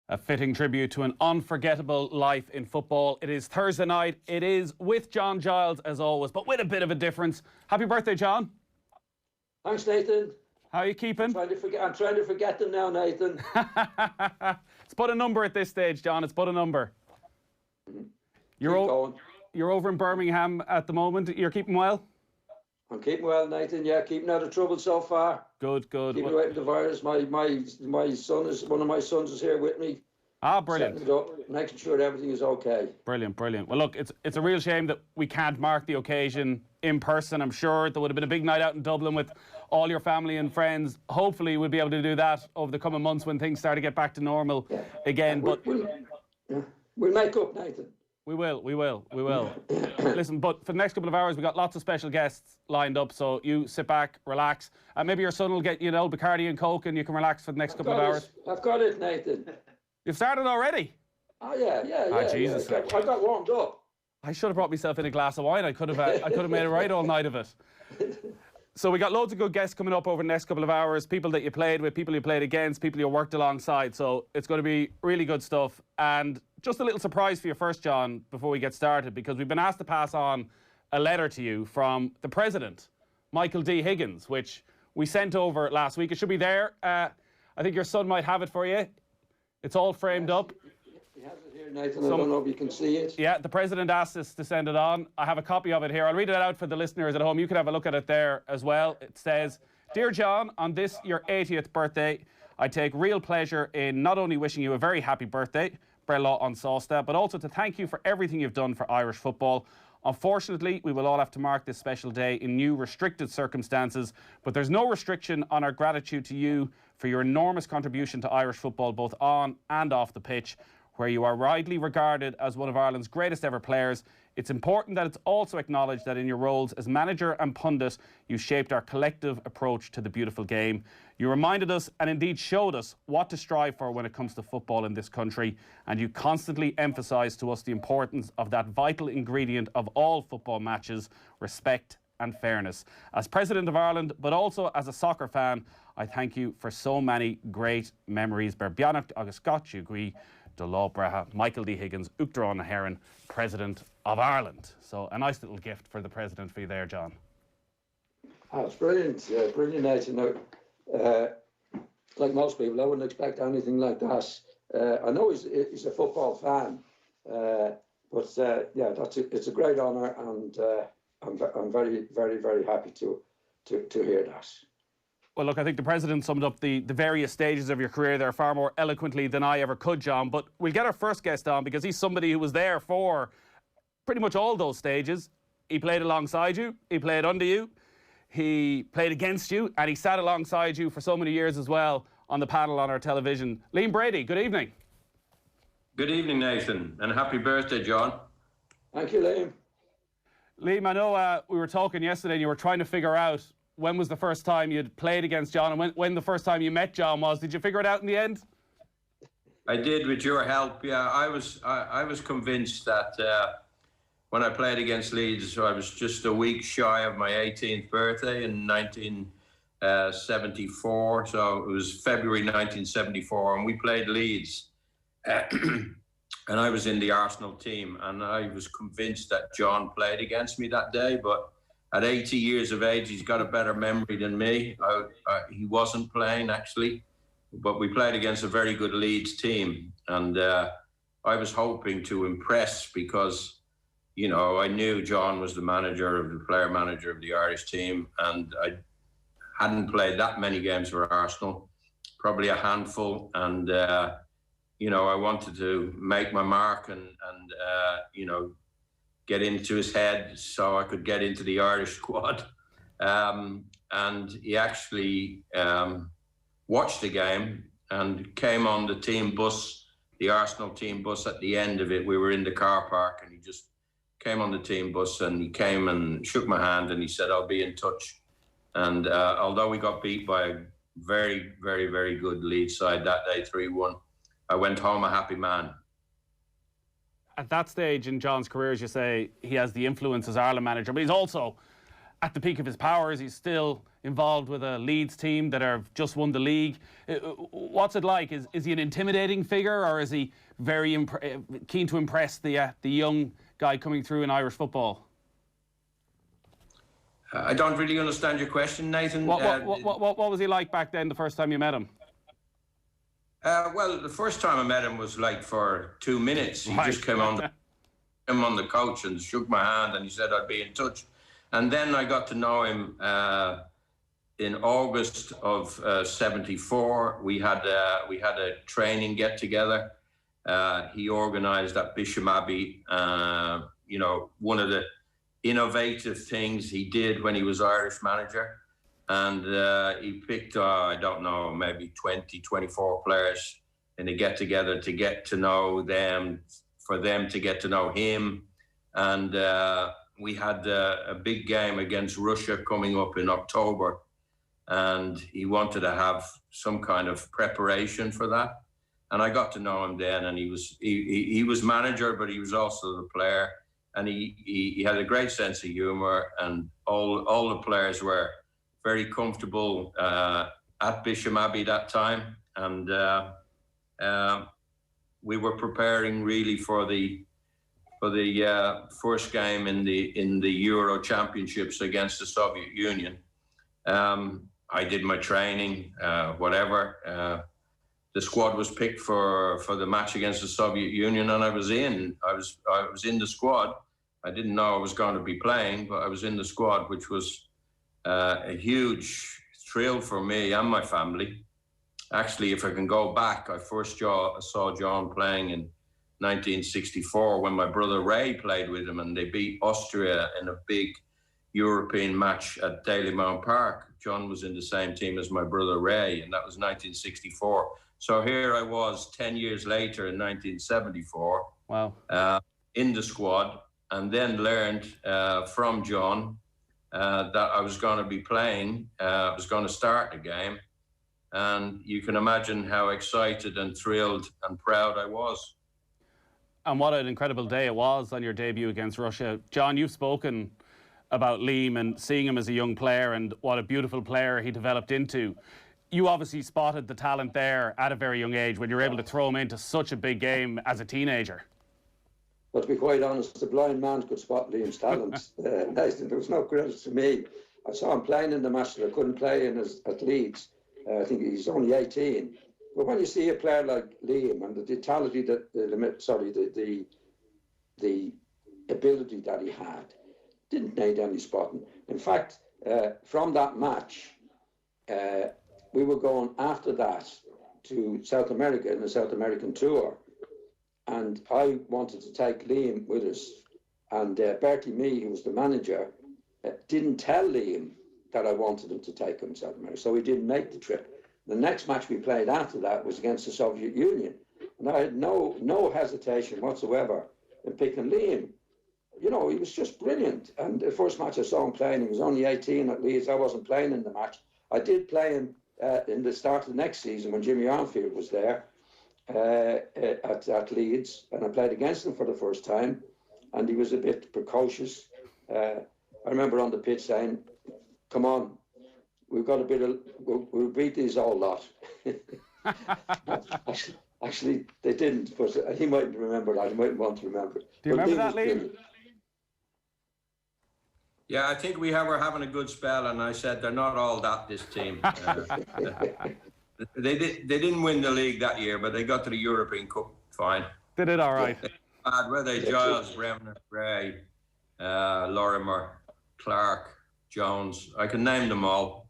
A fitting tribute to an unforgettable life in football. It is Thursday night. It is with John Giles, as always, but with a bit of a difference. Happy birthday, John. Thanks, Nathan. How are you keeping? I'm trying to forget them now, Nathan. It's but a number at this stage, John. It's but a number. You're over in Birmingham at the moment. You're keeping well? I'm keeping well, Nathan. Yeah, keeping out of trouble so far. Good. Keeping away from the virus. My son is one of my sons is here with me. Ah, brilliant. Setting it up, making sure that everything is okay. Brilliant. Well, look, it's a real shame that we can't mark the occasion in person. I'm sure there would have been a big night out in Dublin with all your family and friends. Hopefully we'll be able to do that over the coming months when things start to get back to normal again. We'll make up, Nathan. We will. Listen, but for the next couple of hours, we've got lots of special guests lined up, so you sit back, relax. Maybe your son will get, Bacardi and Coke, and you can relax for the next couple of hours. I've got it, Nathan. You've started already? Oh, yeah. Jesus. I got warmed up. I should have brought myself in a glass of wine. I could have made it right all night of it. So we got loads of good guests coming up over the next couple of hours, people that you played with, people you played against, people you worked alongside. So it's going to be really good stuff. And just a little surprise for you first, John, before we get started, because we've been asked to pass on a letter to you from the President, Michael D. Higgins, which we sent over last week. It should be there. I think your son might have it for you. It's all framed up. He has it here, Nathan. I don't know if you can see it. Yeah, the President asked us to send it on. I have a copy of it here. I'll read it out for the listeners at home. You can have a look at it there as well. It says, "Dear John, on this, your 80th birthday, I take real pleasure in not only wishing you a very happy birthday, Brelaw on Sawsta, but also to thank you for everything you've done for Irish football. Unfortunately, we will all have to mark this special day in new restricted circumstances, but there's no restriction on our gratitude to you for your enormous contribution to Irish football, both on and off the pitch, where you are widely regarded as one of Ireland's greatest ever players. It's important that it's also acknowledged that in your roles as manager and pundit, you shaped our collective approach to the beautiful game. You reminded us and indeed showed us what to strive for when it comes to football in this country, and you constantly emphasised to us the importance of that vital ingredient of all football matches, respect and fairness. As President of Ireland, but also as a soccer fan, I thank you for so many great memories. Berbianach agus Scotch Michael D. Higgins, Uachtar Heron, President of Ireland." So a nice little gift for the President for you there, John. Oh, it's brilliant. Yeah, brilliant, Nathan. Like most people, I wouldn't expect anything like that. I know he's a football fan, but it's a great honour, and I'm very, very, very happy to hear that. Well, look, I think the President summed up the various stages of your career there far more eloquently than I ever could, John. But we'll get our first guest on because he's somebody who was there for pretty much all those stages. He played alongside you, he played under you, he played against you, and he sat alongside you for so many years as well on the panel on our television. Liam Brady, good evening. Good evening, Nathan, and happy birthday, John. Thank you, Liam. Liam, I know we were talking yesterday and you were trying to figure out when was the first time you'd played against John and when the first time you met John was. Did you figure it out in the end? I did, with your help. Yeah, I was convinced that when I played against Leeds, I was just a week shy of my 18th birthday in 1974. So it was February 1974, and we played Leeds. And I was in the Arsenal team, and I was convinced that John played against me that day, but at 80 years of age, he's got a better memory than me. He wasn't playing, actually, but we played against a very good Leeds team. And I was hoping to impress because, I knew John was the player manager of the Irish team. And I hadn't played that many games for Arsenal, probably a handful. And, I wanted to make my mark and get into his head so I could get into the Irish squad. And he actually watched the game and came on the team bus, the Arsenal team bus at the end of it. We were in the car park and he just came on the team bus and he came and shook my hand and he said, "I'll be in touch." And although we got beat by a very, very, very good Leeds side that day, 3-1, I went home a happy man. At that stage in John's career, as you say, he has the influence as Ireland manager, but he's also at the peak of his powers. He's still involved with a Leeds team that have just won the league. What's it like? Is he an intimidating figure, or is he very keen to impress the young guy coming through in Irish football? I don't really understand your question, Nathan. What was he like back then, the first time you met him? Well, the first time I met him was like for 2 minutes. He just came on the couch and shook my hand, and he said I'd be in touch. And then I got to know him in August of '74. We had a training get together. He organised at Bisham Abbey. One of the innovative things he did when he was Irish manager, and he picked I don't know, maybe 20, 24 players in a get together to get to know them, for them to get to know him. And we had a big game against Russia coming up in October, and he wanted to have some kind of preparation for that. And I got to know him then, and he was manager, but he was also the player, and he had a great sense of humour, and all the players were very comfortable at Bisham Abbey that time, and we were preparing really for the first game in the Euro Championships against the Soviet Union. I did my training, whatever. The squad was picked for the match against the Soviet Union, and I was in the squad. I didn't know I was going to be playing, but I was in the squad, which was a huge thrill for me and my family. Actually, if I can go back, I first saw John playing in 1964 when my brother Ray played with him, and they beat Austria in a big European match at Dalymount Park. John was in the same team as my brother Ray, and that was 1964. So here I was 10 years later in 1974. Wow. In the squad, and then learned from John that I was going to be playing, I was going to start the game. And you can imagine how excited and thrilled and proud I was. And what an incredible day it was on your debut against Russia. John, you've spoken about Liam and seeing him as a young player and what a beautiful player he developed into. You obviously spotted the talent there at a very young age when you were able to throw him into such a big game as a teenager. But to be quite honest, the blind man could spot Liam's talent. There was no credit to me. I saw him playing in the match that I couldn't play in at Leeds. I think he's only 18. But when you see a player like Liam and the vitality the ability that he had, didn't need any spotting. In fact, from that match, we were going after that to South America in the South American tour. And I wanted to take Liam with us. And Bertie Mee, who was the manager, didn't tell Liam that I wanted him to take him to South America. So he didn't make the trip. The next match we played after that was against the Soviet Union. And I had no hesitation whatsoever in picking Liam. You know, he was just brilliant. And the first match I saw him playing, he was only 18 at Leeds. I wasn't playing in the match. I did play him in the start of the next season when Jimmy Armfield was there at Leeds. And I played against him for the first time. And he was a bit precocious. I remember on the pitch saying, "Come on, we've got a bit of, we'll beat these all lot." Actually, they didn't, but he mightn't remember that. He mightn't want to remember it. Do you remember that, Liam? Yeah, I think we were having a good spell, and I said they're not all that, this team. They didn't win the league that year, but they got to the European Cup fine. They did all right. Were they? Giles, Remnant, Gray, Lorimer, Clark, Jones. I can name them all.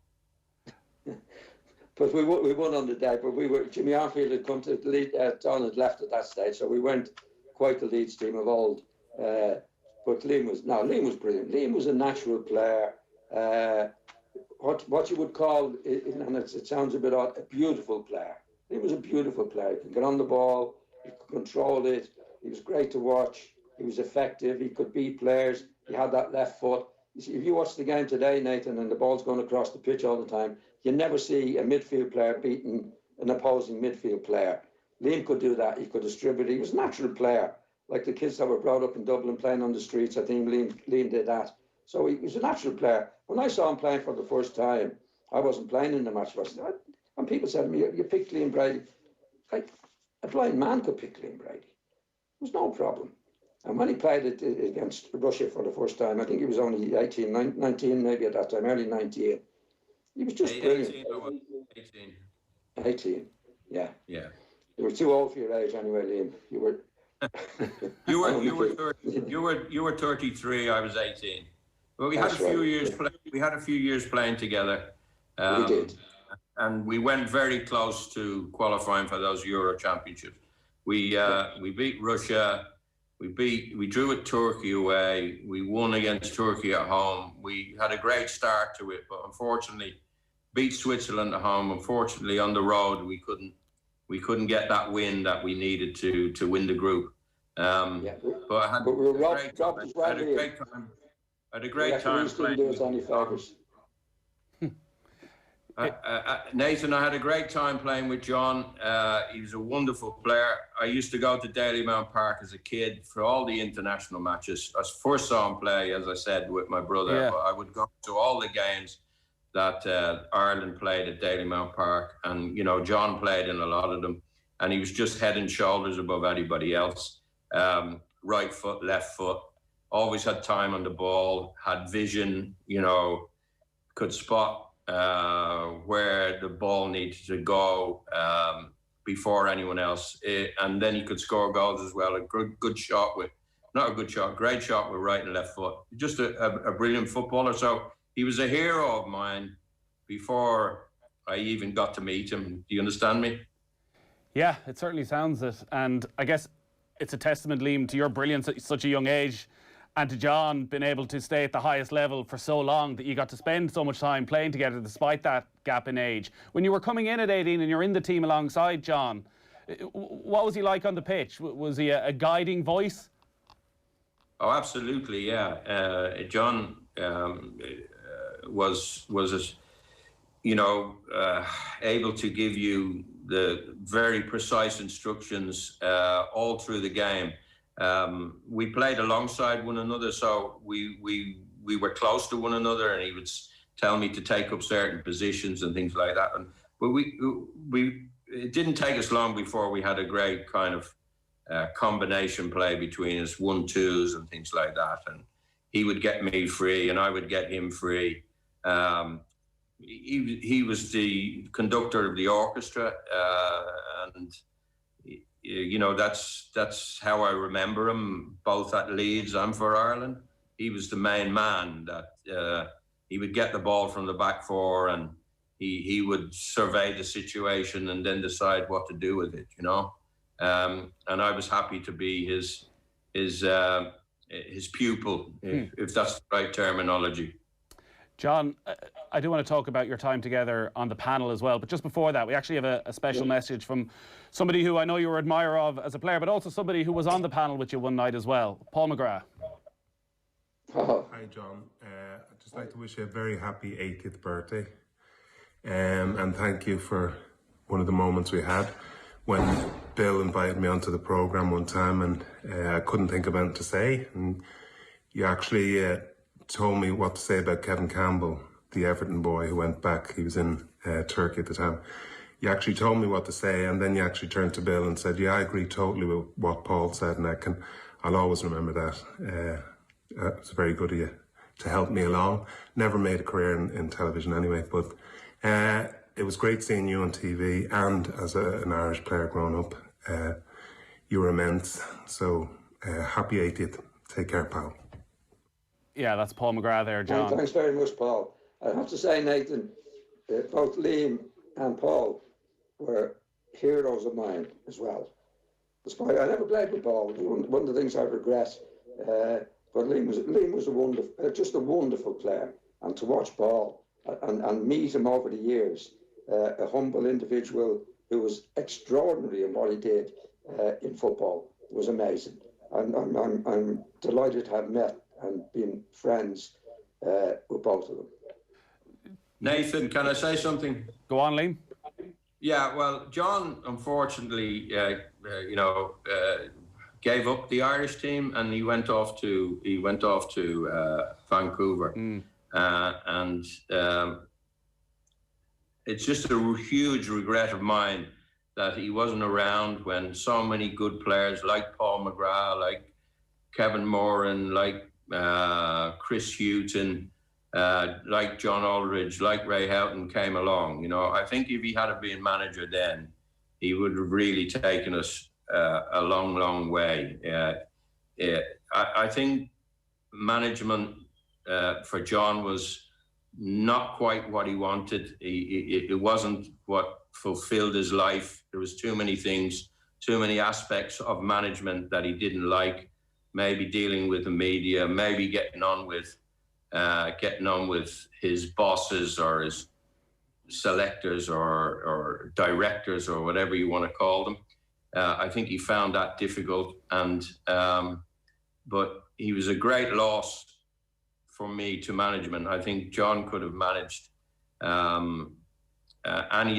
But we won on the day. But Jimmy Armfield had come to the lead. Don had left at that stage, so we weren't quite the Leeds team of old. But Liam was brilliant. Liam was a natural player. What you would call, and it sounds a bit odd, a beautiful player. He was a beautiful player. He could get on the ball. He could control it. He was great to watch. He was effective. He could beat players. He had that left foot. You see, if you watch the game today, Nathan, and the ball's going across the pitch all the time, you never see a midfield player beating an opposing midfield player. Liam could do that. He could distribute. He was a natural player. Like the kids that were brought up in Dublin playing on the streets, I think Liam did that. So he was a natural player. when I saw him playing for the first time, I wasn't playing in the match. And people said to me, you picked Liam Brady. Like, a blind man could pick Liam Brady. There was no problem. And when he played it against Russia for the first time, I think he was only 18, 19 maybe at that time, early 19. He was just brilliant. 18. 18, yeah. Yeah. You were too old for your age anyway, Liam. You were. you were 33. I was 18. Well, we had a few years. We had a few years playing together. We did. And we went very close to qualifying for those Euro Championships. We beat Russia. We drew with Turkey away. We won against Turkey at home. We had a great start to it, but unfortunately, beat Switzerland at home. Unfortunately, on the road, we couldn't get that win that we needed to win the group. But I had a great time playing. Nathan, I had a great time playing with John. He was a wonderful player. I used to go to Dalymount Park as a kid for all the international matches. I first saw him play, as I said, with my brother. But I would go to all the games that Ireland played at Dalymount Park. And, John played in a lot of them. And he was just head and shoulders above anybody else. Right foot, left foot. Always had time on the ball, had vision, could spot where the ball needed to go before anyone else, and then he could score goals as well. Great shot with right and left foot. Just a brilliant footballer. So he was a hero of mine before I even got to meet him. Do you understand me? Yeah, it certainly sounds it, and I guess it's a testament, Liam, to your brilliance at such a young age. And to John, being able to stay at the highest level for so long that you got to spend so much time playing together despite that gap in age. When you were coming in at 18 and you're in the team alongside John, what was he like on the pitch? Was he a guiding voice? Oh, absolutely, yeah. John was able to give you the very precise instructions all through the game. We played alongside one another, so we were close to one another, and he would tell me to take up certain positions and things like that. But it didn't take us long before we had a great kind of combination play between us, 1-2s and things like that. And he would get me free, and I would get him free. He was the conductor of the orchestra, and that's how I remember him, both at Leeds and for Ireland. He was the main man that he would get the ball from the back four, and he would survey the situation and then decide what to do with it, And I was happy to be his pupil, if that's the right terminology. John, I do want to talk about your time together on the panel as well, but just before that, we actually have a special message from somebody who I know you were an admirer of as a player, but also somebody who was on the panel with you one night as well, Paul McGrath. Hi, John. I'd just like to wish you a very happy 80th birthday, and thank you for one of the moments we had when Bill invited me onto the programme one time, and I couldn't think of anything to say, and you actually told me what to say about Kevin Campbell, the Everton boy who went back. He was in Turkey at the time. You actually told me what to say, and then you actually turned to Bill and said, I agree totally with what Paul said, and I'll always remember that. It's very good of you to help me along. Never made a career in television anyway, but it was great seeing you on TV, and as an Irish player growing up, you were immense. So happy 80th. Take care, pal. Yeah, that's Paul McGrath there, John. Thanks very much, Paul. I have to say, Nathan, both Liam and Paul were heroes of mine as well. Despite I never played with Paul. It was one of the things I regret. But Liam was just a wonderful player. And to watch Paul and meet him over the years, a humble individual who was extraordinary in what he did in football, was amazing. I'm delighted to have met and been friends with both of them. Nathan, can I say something? Go on, Liam. Yeah, well, John, unfortunately, gave up the Irish team, and he went off to Vancouver. and it's just a huge regret of mine that he wasn't around when so many good players like Paul McGrath, like Kevin Moran, like Chris Houghton, like John Aldridge, like Ray Houghton came along. You know, I think if he had been manager then, he would have really taken us a long, long way. I think management for John was not quite what he wanted. It wasn't what fulfilled his life. There was too many things, too many aspects of management that he didn't like. Maybe dealing with the media, maybe getting on with his bosses or his selectors or directors or whatever you want to call them. I think he found that difficult, but he was a great loss for me to management. I think John could have managed any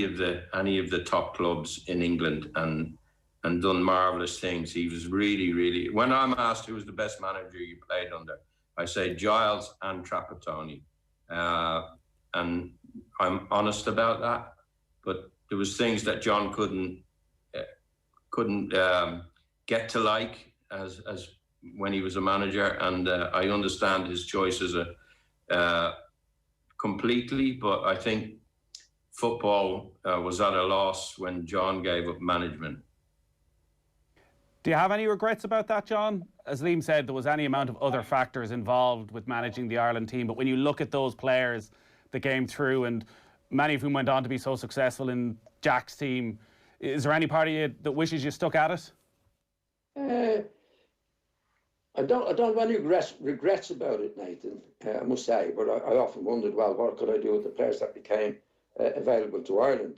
of the top clubs in England and done marvellous things. He was really, really. When I'm asked who was the best manager you played under, I say Giles and Trapattoni, and I'm honest about that. But there was things that John couldn't get to like as when he was a manager, and I understand his choices completely. But I think football was at a loss when John gave up management. Do you have any regrets about that, John? As Liam said, there was any amount of other factors involved with managing the Ireland team, but when you look at those players that came through, and many of whom went on to be so successful in Jack's team, is there any part of you that wishes you stuck at it? I don't have any regrets about it, Nathan, I must say, but I often wondered, well, what could I do with the players that became available to Ireland?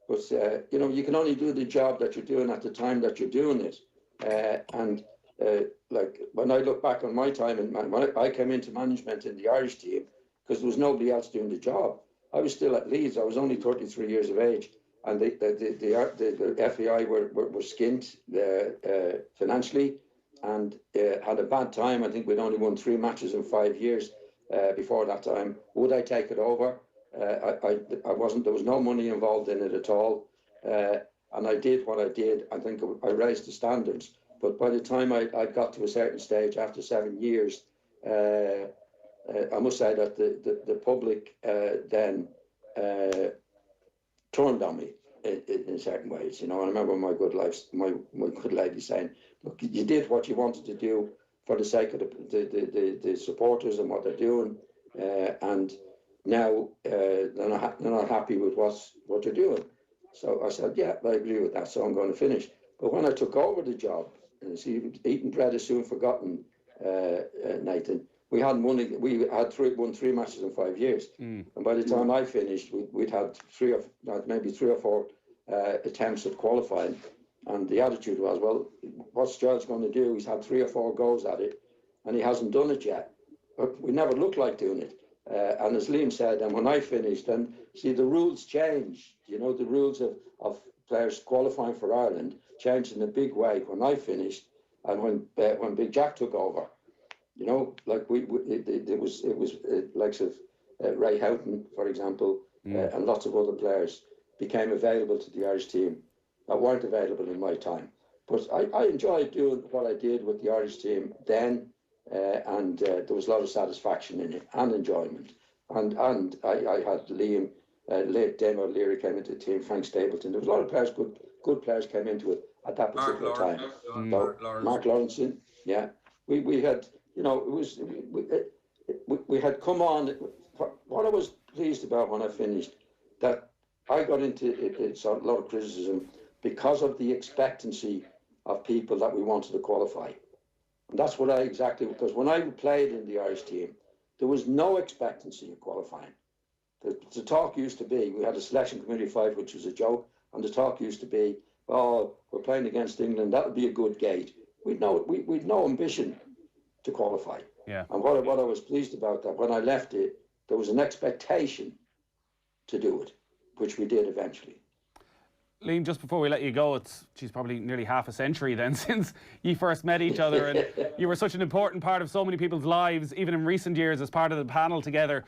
But you know, you can only do the job that you're doing at the time that you're doing it. Like when I look back on my time, when I came into management in the Irish team, because there was nobody else doing the job. I was still at Leeds. I was only 33 years of age, and the FAI were skint financially, and had a bad time. I think we'd only won 3 matches in 5 years before that time. Would I take it over? I wasn't. There was no money involved in it at all, and I did what I did. I think I raised the standards. But by the time I got to a certain stage, after 7 years, I must say that the public then turned on me in certain ways. You know, I remember my good lady saying, "Look, you did what you wanted to do for the sake of the supporters and what they're doing, and now they're not happy with what you're doing." So I said, "Yeah, I agree with that. So I'm going to finish." But when I took over the job, and see, eating bread is soon forgotten, Nathan. We hadn't won. We had won 3 matches in 5 years, and by the time I finished, we'd had 3 or 4 attempts at qualifying. And the attitude was, well, what's Giles going to do? He's had 3 or 4 goes at it, and he hasn't done it yet. But we never looked like doing it. And as Liam said, and when I finished, and see, the rules changed. You know, the rules of players qualifying for Ireland changed in a big way when I finished, and when Big Jack took over. You know, like it was like Ray Houghton, for example, and lots of other players became available to the Irish team that weren't available in my time. But I enjoyed doing what I did with the Irish team then, and there was a lot of satisfaction in it and enjoyment. And I had Liam, late Damo Leary came into the team, Frank Stapleton. There was a lot of players, good players came into it at that particular time. Mark Lawrenson, yeah. We had, you know, we had come on. What I was pleased about when I finished, that I got into it's a lot of criticism because of the expectancy of people that we wanted to qualify. And that's what because when I played in the Irish team, there was no expectancy of qualifying. The talk used to be, we had a selection committee fight, which was a joke, and the talk used to be, oh, we're playing against England, that would be a good gauge. We'd no ambition to qualify. Yeah. And what I was pleased about, that when I left it, there was an expectation to do it, which we did eventually. Liam, just before we let you go, she's probably nearly half a century then since you first met each other, and you were such an important part of so many people's lives, even in recent years, as part of the panel together.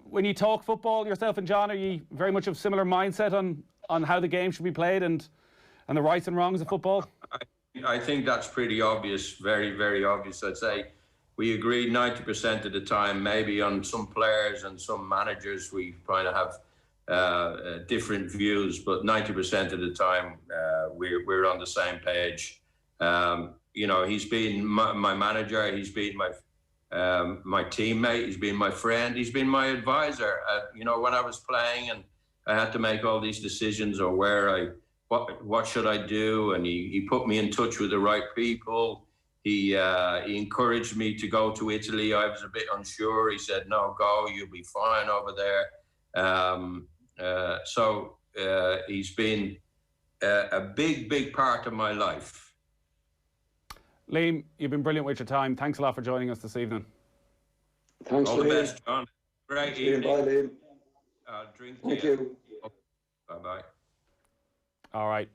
When you talk football, yourself and John, are you very much of similar mindset on how the game should be played and the rights and wrongs of football? I think that's pretty obvious, very, very obvious. I'd say we agree 90% of the time. Maybe on some players and some managers, we kind of have different views, but 90% of the time we're on the same page. You know, he's been my manager, he's been my teammate, he's been my friend, he's been my advisor. You know, when I was playing and I had to make all these decisions, or what should I do, and he put me in touch with the right people. He encouraged me to go to Italy. I was a bit unsure. He said, "No, go. You'll be fine over there." So he's been a big part of my life. Liam, you've been brilliant with your time. Thanks a lot for joining us this evening. Thanks, All Liam. the best, John. Great evening. Bye, Liam. Drink Thank to you. Bye-bye. All right.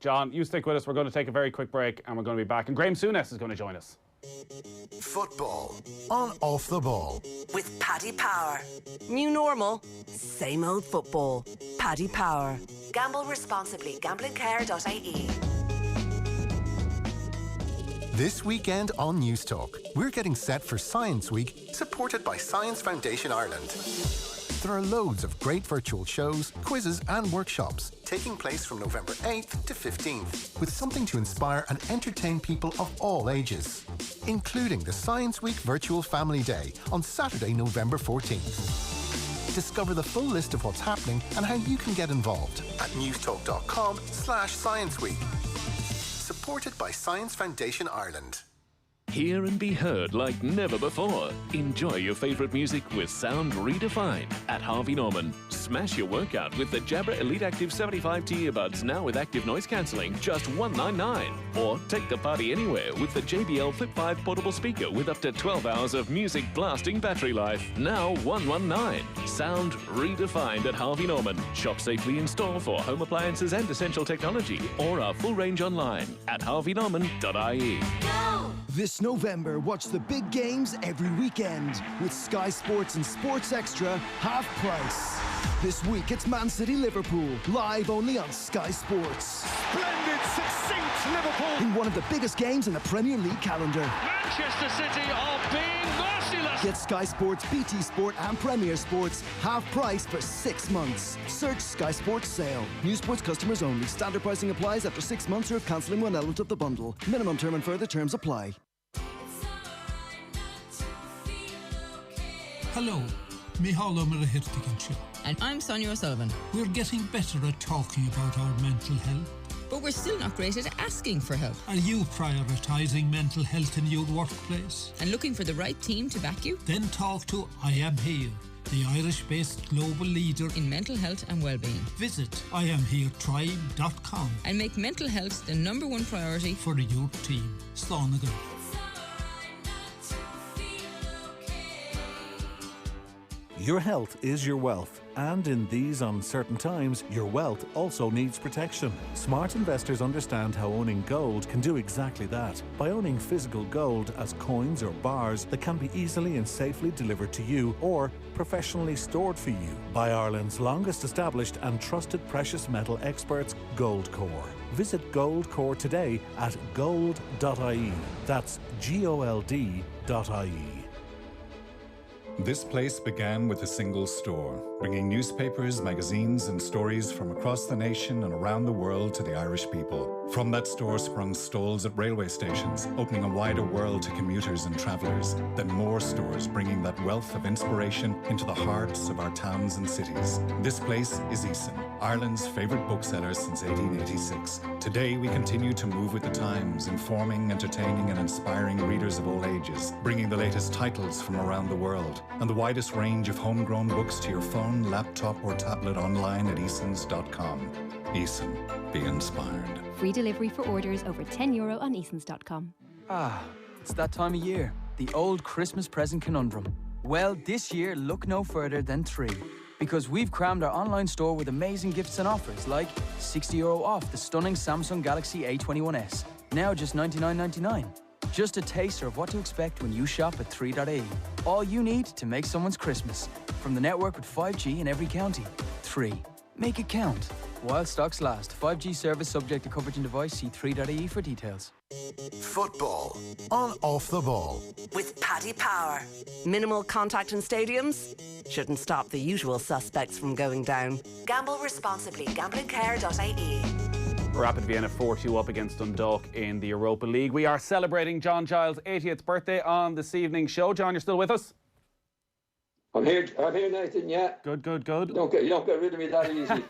John, you stick with us. We're going to take a very quick break and we're going to be back. And Graeme Souness is going to join us. Football on Off the Ball with Paddy Power. New normal, same old football. Paddy Power. Gamble responsibly. Gamblingcare.ie. This weekend on News Talk, we're getting set for Science Week, supported by Science Foundation Ireland. There are loads of great virtual shows, quizzes and workshops taking place from November 8th to 15th, with something to inspire and entertain people of all ages, including the Science Week Virtual Family Day on Saturday, November 14th. Discover the full list of what's happening and how you can get involved at newstalk.com/Science Week. Supported by Science Foundation Ireland. Hear and be heard like never before. Enjoy your favourite music with sound redefined at Harvey Norman. Smash your workout with the Jabra Elite Active 75T earbuds, now with active noise cancelling, just $199. Or take the party anywhere with the JBL Flip 5 portable speaker with up to 12 hours of music blasting battery life, now $119. Sound redefined at Harvey Norman. Shop safely in store for home appliances and essential technology, or our full range online at harveynorman.ie. This November, watch the big games every weekend with Sky Sports and Sports Extra half price. This week it's Man City Liverpool, live only on Sky Sports. Splendid, succinct Liverpool! In one of the biggest games in the Premier League calendar. Manchester City are being merciless! Get Sky Sports, BT Sport and Premier Sports half price for 6 months. Search Sky Sports Sale. New Sports customers only. Standard pricing applies after 6 months or if cancelling one element of the bundle. Minimum term and further terms apply. Hello, Micheál Mara Hirtigan. And I'm Sonia O'Sullivan. We're getting better at talking about our mental health. But we're still not great at asking for help. Are you prioritising mental health in your workplace? And looking for the right team to back you? Then talk to I Am Here, the Irish-based global leader in mental health and well-being. Visit IamHereTribe.com and make mental health the #1 priority for your team. Slán. Your health is your wealth, and in these uncertain times, your wealth also needs protection. Smart investors understand how owning gold can do exactly that. By owning physical gold as coins or bars that can be easily and safely delivered to you or professionally stored for you by Ireland's longest established and trusted precious metal experts, Goldcore. Visit Goldcore today at gold.ie. That's GOLD.ie. This place began with a single store, bringing newspapers, magazines, and stories from across the nation and around the world to the Irish people. From that store sprung stalls at railway stations, opening a wider world to commuters and travellers. Then more stores, bringing that wealth of inspiration into the hearts of our towns and cities. This place is Eason, Ireland's favourite bookseller since 1886. Today we continue to move with the times, informing, entertaining, and inspiring readers of all ages, bringing the latest titles from around the world, and the widest range of homegrown books to your phone, laptop, or tablet online at easons.com. Eason, be inspired. Free delivery for orders over €10 on easons.com. It's that time of year. The old Christmas present conundrum. Well, this year, look no further than 3. Because we've crammed our online store with amazing gifts and offers like €60 off the stunning Samsung Galaxy A21s, now just $99.99. Just a taster of what to expect when you shop at 3.ie. All you need to make someone's Christmas. From the network with 5G in every county. 3. Make it count. While stocks last. 5G service subject to coverage and device. See 3.ie for details. Football on Off the Ball. With Paddy Power. Minimal contact in stadiums shouldn't stop the usual suspects from going down. Gamble responsibly. GamblingCare.ie. Rapid Vienna 4-2 up against Dundalk in the Europa League. We are celebrating John Giles' 80th birthday on this evening's show. John, you're still with us? I'm here, Nathan, yeah. Good. You don't get rid of me that easy.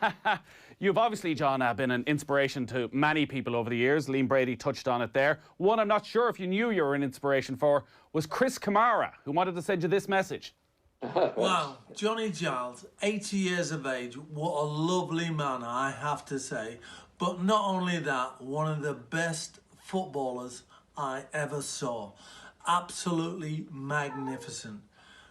You've obviously, John, been an inspiration to many people over the years. Liam Brady touched on it there. One I'm not sure if you knew you were an inspiration for was Chris Kamara, who wanted to send you this message. Wow, Johnny Giles, 80 years of age, what a lovely man, I have to say. But not only that, one of the best footballers I ever saw. Absolutely magnificent.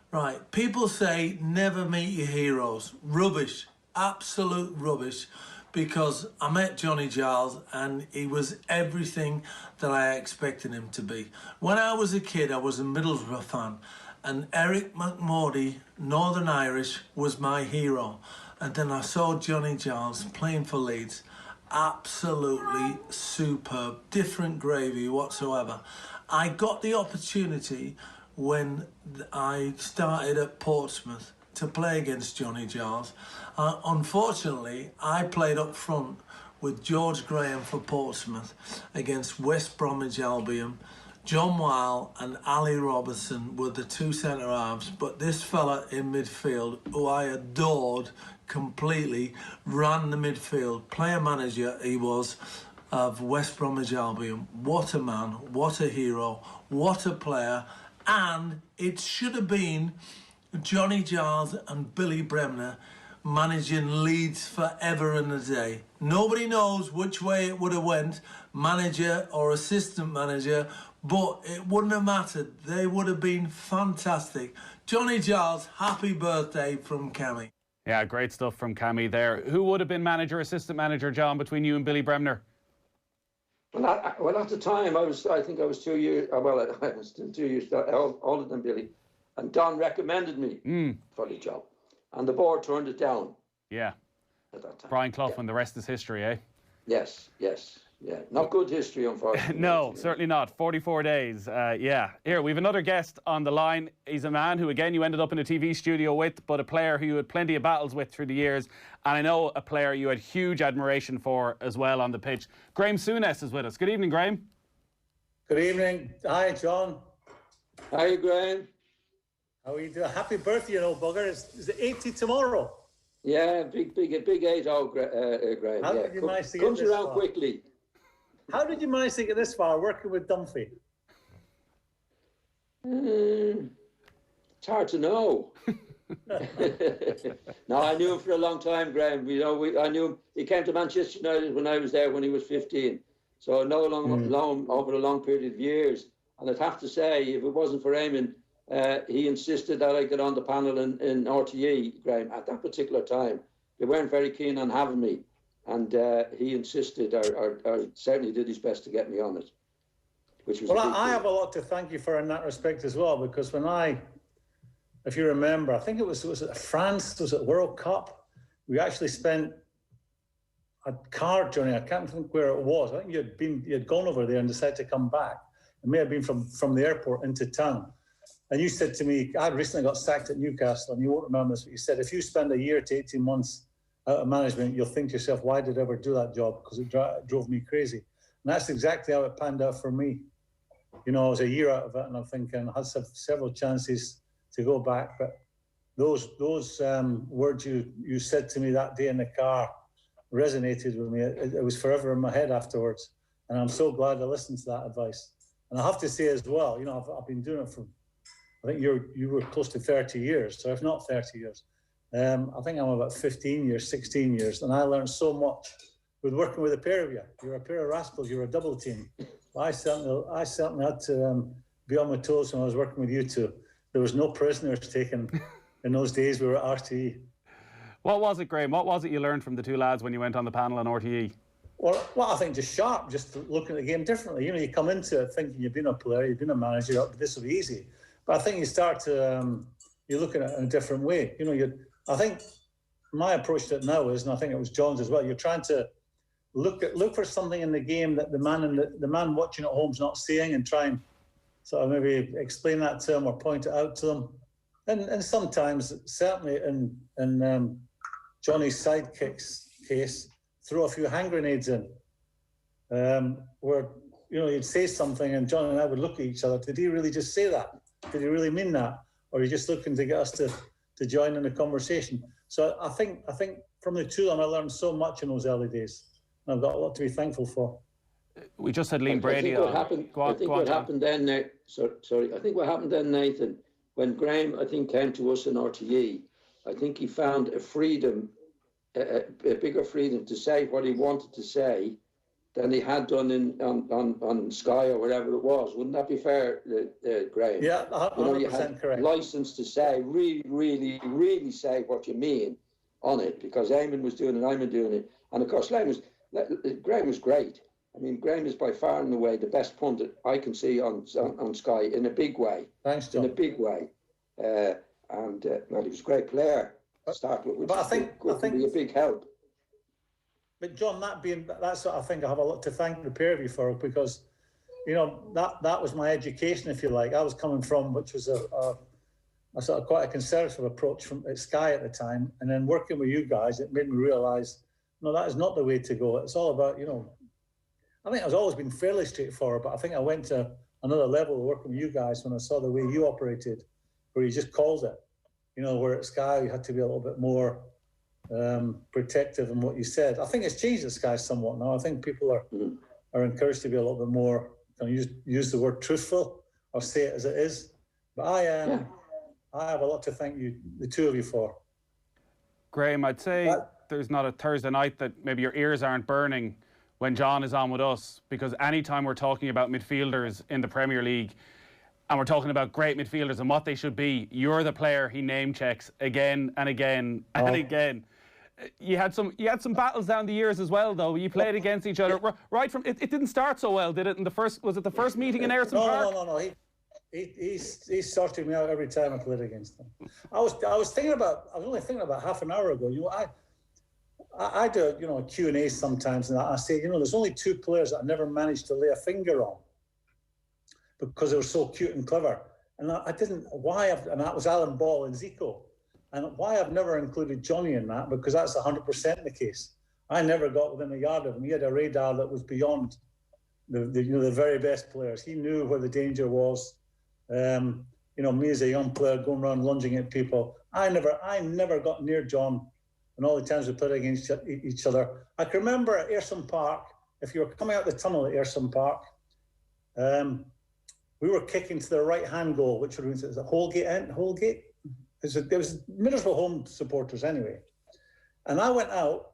Right, people say never meet your heroes. Rubbish, absolute rubbish, because I met Johnny Giles and he was everything that I expected him to be. When I was a kid, I was a Middlesbrough fan, and Eric McMurdy, Northern Irish, was my hero. And then I saw Johnny Giles playing for Leeds. Absolutely superb, different gravy whatsoever. I got the opportunity when I started at Portsmouth to play against Johnny Giles. Unfortunately, I played up front with George Graham for Portsmouth against West Bromwich Albion. John Weil and Ali Robertson were the two centre-halves, but this fella in midfield, who I adored completely, ran the midfield. Player manager he was of West Bromwich Albion. What a man, what a hero, what a player. And it should have been Johnny Giles and Billy Bremner managing Leeds forever and a day. Nobody knows which way it would have went, manager or assistant manager, but it wouldn't have mattered. They would have been fantastic. Johnny Giles, happy birthday from Cammy. Yeah, great stuff from Cammy there. Who would have been manager, assistant manager, John, between you and Billy Bremner? Well, at the time, I think I was 2 years, I was still 2 years older than Billy. And Don recommended me for the job. And the board turned it down. Yeah. At that time. Brian Clough, and the rest is history, eh? Yes. Yeah, not good history, unfortunately. No, certainly not. 44 days, yeah. Here, we have another guest on the line. He's a man who, again, you ended up in a TV studio with, but a player who you had plenty of battles with through the years. And I know a player you had huge admiration for as well on the pitch. Graeme Souness is with us. Good evening, Graeme. Good evening. Hi, John. Hi, Graeme. How are you doing? Happy birthday, you know, bugger. Is it 80 tomorrow? Yeah, big 8-0, Graeme. How did you manage to get comes this around far? quickly. How did you manage to get this far working with Duffy? It's hard to know. No, I knew him for a long time, Graeme. I knew him. He came to Manchester United when I was there when he was 15. So I know long over a long period of years. And I'd have to say, if it wasn't for Eamon, he insisted that I get on the panel in RTE, Graeme, at that particular time. They weren't very keen on having me. And he insisted, or certainly did his best to get me on it. Which was I have a lot to thank you for in that respect as well, because when if you remember, I think it was at France, was it World Cup? We actually spent a car journey. I can't think where it was. I think you had gone over there and decided to come back. It may have been from the airport into town. And you said to me, I recently got sacked at Newcastle, and you won't remember this, but you said, if you spend a year to 18 months out of management, you'll think to yourself, why did I ever do that job? Because it drove me crazy. And that's exactly how it panned out for me. You know, I was a year out of it, and I'm thinking I had several chances to go back, but those words you said to me that day in the car resonated with me. It was forever in my head afterwards, and I'm so glad I listened to that advice. And I have to say as well, you know, I've been doing it for, I think you were close to 30 years, so if not 30 years. I think I'm about 15 years, 16 years, and I learned so much with working with a pair of you. You're a pair of rascals, you're a double team. I certainly had to be on my toes when I was working with you two. There was no prisoners taken in those days we were at RTE. What was it, Graeme? What was it you learned from the two lads when you went on the panel on RTE? Well, I think just sharp, just looking at the game differently. You come into it thinking you've been a player, you've been a manager, this will be easy. But I think you start to, you're looking at it in a different way. I think my approach to it now is, and I think it was John's as well, you're trying to look for something in the game that the man watching at home's not seeing, and try and sort of maybe explain that to him or point it out to them. And sometimes, certainly in Johnny's sidekick's case, throw a few hand grenades in, where you'd say something and John and I would look at each other. Did he really just say that? Did he really mean that? Or are you just looking to get us to join in the conversation? So I think from the two of them, I learned so much in those early days, and I've got a lot to be thankful for. We just had Liam Brady. I think what happened then, Nathan, when Graeme, I think, came to us in RTE, I think he found a freedom, a bigger freedom to say what he wanted to say than he had done on Sky or whatever it was. Wouldn't that be fair, Graeme? Yeah, 100% you had correct. License to say, really say what you mean on it, because Eamon was doing it, I'm doing it. And of course, Graeme was great. I mean, Graeme is by far and away the best pundit I can see on Sky in a big way. Thanks, John. In a big way. And he was a great player to start with, which but I think could be a big help. But John, that's what I think I have a lot to thank the pair of you for, because, that was my education, if you like. I was coming from, which was a sort of quite a conservative approach at Sky at the time, and then working with you guys, it made me realise, no, that is not the way to go. It's all about, I think I've always been fairly straightforward, but I think I went to another level of working with you guys when I saw the way you operated, where you just called it. Where at Sky you had to be a little bit more protective in what you said. I think it's changed at Sky somewhat now. I think people are encouraged to be a little bit more, use the word truthful, or say it as it is. But I have a lot to thank you, the two of you, for. Graeme, I'd say there's not a Thursday night that maybe your ears aren't burning when John is on with us, because anytime we're talking about midfielders in the Premier League, and we're talking about great midfielders and what they should be, you're the player he name checks again and again and again. You had some battles down the years as well, though. You played against each other right from it didn't start so well, did it? In the first meeting in Ayrton Park? No. He sorted me out every time I played against him. I was only thinking about half an hour ago. I do a Q&A sometimes, and I say, there's only two players that I never managed to lay a finger on, because they were so cute and clever. And and that was Alan Ball and Zico. And why I've never included Johnny in that, because that's 100% the case. I never got within a yard of him. He had a radar that was beyond the very best players. He knew where the danger was. Me as a young player going around lunging at people. I never got near John, and all the times we played against each other. I can remember at Ayrton Park, if you were coming out the tunnel at Ayrton Park, we were kicking to the right-hand goal, which was a Holgate. There was Middlesbrough home supporters anyway. And I went out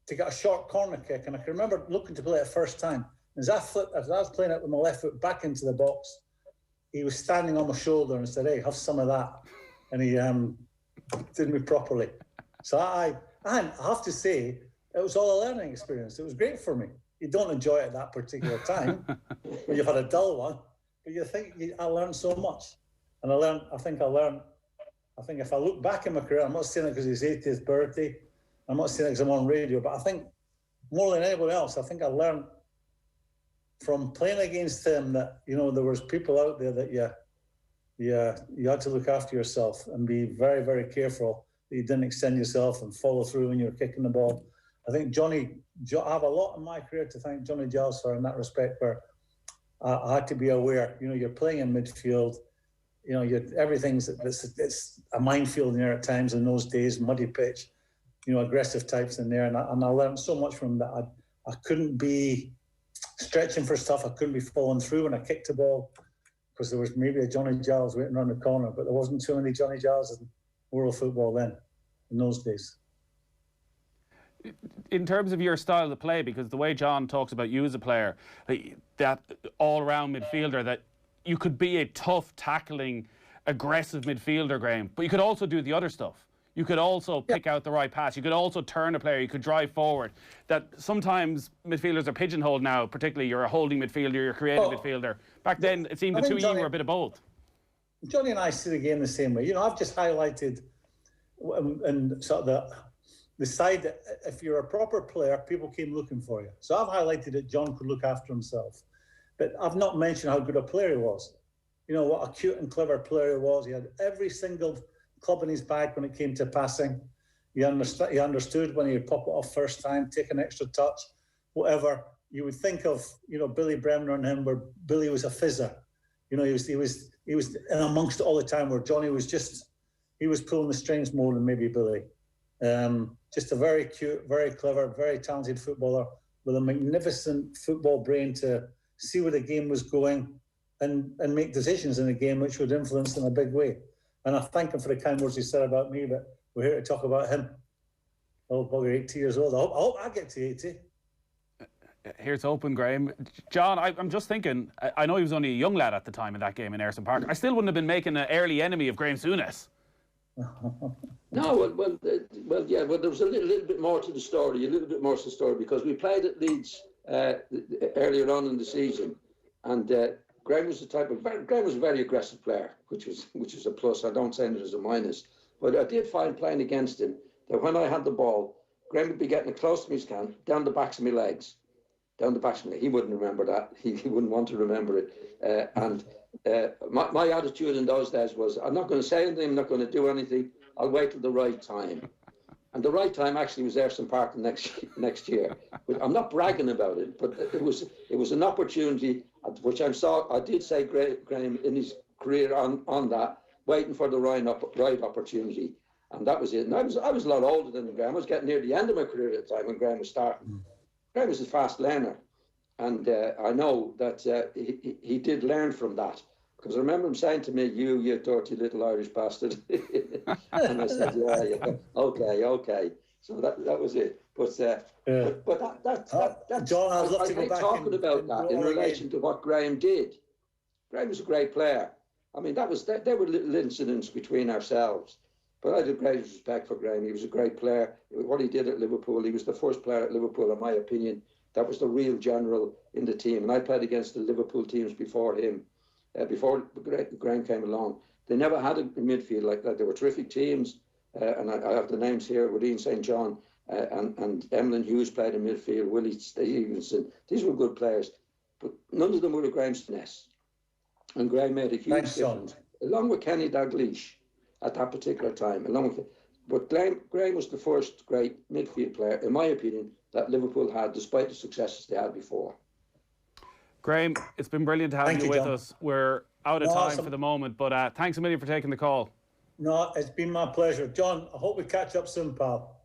to get a short corner kick, and I can remember looking to play it first time. As I was playing it with my left foot back into the box, he was standing on my shoulder and said, "Hey, have some of that." And he did me properly. So I have to say, it was all a learning experience. It was great for me. You don't enjoy it at that particular time when you've had a dull one, but you think I learned so much. And I think if I look back in my career, I'm not saying it because it's his 80th birthday, I'm not saying it because I'm on radio, but I think more than anyone else, I think I learned from playing against him that, there was people out there that you had to look after yourself and be very, very careful that you didn't extend yourself and follow through when you were kicking the ball. I think I have a lot in my career to thank Johnny Giles for in that respect, where I had to be aware, you're playing in midfield, it's a minefield in there at times in those days, muddy pitch, aggressive types in there. And I learned so much from that. I couldn't be stretching for stuff. I couldn't be falling through when I kicked the ball, because there was maybe a Johnny Giles waiting around the corner, but there wasn't too many Johnny Giles in world football then, in those days. In terms of your style of play, because the way John talks about you as a player, that all-round midfielder, that you could be a tough, tackling, aggressive midfielder, Graeme, but you could also do the other stuff. you could also pick out the right pass. You could also turn a player. You could drive forward. That sometimes midfielders are pigeonholed now, particularly you're a holding midfielder, you're a creative midfielder. Back then, it seemed the two of you were a bit of both. Johnny and I see the game the same way. You know, I've just highlighted and sort of the side that if you're a proper player, people came looking for you. So I've highlighted that John could look after himself. But I've not mentioned how good a player he was. You know, what a cute and clever player he was. He had every single club in his bag when it came to passing. He understood when he'd pop it off first time, take an extra touch, whatever. You would think of, you know, Billy Bremner and him, where Billy was a fizzer. You know, he was in amongst it all the time, where Johnny was he was pulling the strings more than maybe Billy. Just a very cute, very clever, very talented footballer with a magnificent football brain to see where the game was going and make decisions in the game which would influence in a big way. And I thank him for the kind words he said about me, but we're here to talk about him. Oh, probably 80 years old. I hope I get to 80. Here's hoping, Graeme. John, I'm just thinking, I know he was only a young lad at the time in that game in Ayresome Park. I still wouldn't have been making an early enemy of Graeme Souness. No, well, there was a little bit more to the story, because we played at Leeds earlier on in the season, and Graeme was a very aggressive player, which was a plus. I don't say it as a minus, but I did find playing against him that when I had the ball, Graeme would be getting it close to me, down the backs of my legs. He wouldn't remember that. He wouldn't want to remember it. My attitude in those days was, I'm not going to say anything, I'm not going to do anything, I'll wait till the right time. And the right time actually was Ayresome Park next year. But I'm not bragging about it, but it was an opportunity, which I did say Graeme in his career on that, waiting for the right opportunity. And that was it. And I was a lot older than Graeme. I was getting near the end of my career at the time when Graeme was starting. Graeme was a fast learner. And I know that he did learn from that. Because I remember him saying to me, you dirty little Irish bastard. And I said, yeah, okay. So that was it. But that's John, I'd love to go back talking about that in relation to what Graeme did. Graeme was a great player. I mean, there were little incidents between ourselves. But I had great respect for Graeme. He was a great player. What he did at Liverpool, he was the first player at Liverpool, in my opinion, that was the real general in the team. And I played against the Liverpool teams before him, before Graeme came along. They never had a midfield like that. They were terrific teams. And I have the names here, Willie St. John and Emlyn Hughes played in midfield, Willie Stevenson. These were good players. But none of them were Graeme Souness. And Graeme made a huge difference, along with Kenny Dalglish at that particular time. But Graeme was the first great midfield player, in my opinion, that Liverpool had, despite the successes they had before. Graeme, it's been brilliant to have you with John. us. We're out of time for the moment, but thanks a million for taking the call. No, it's been my pleasure. John, I hope we catch up soon, pal.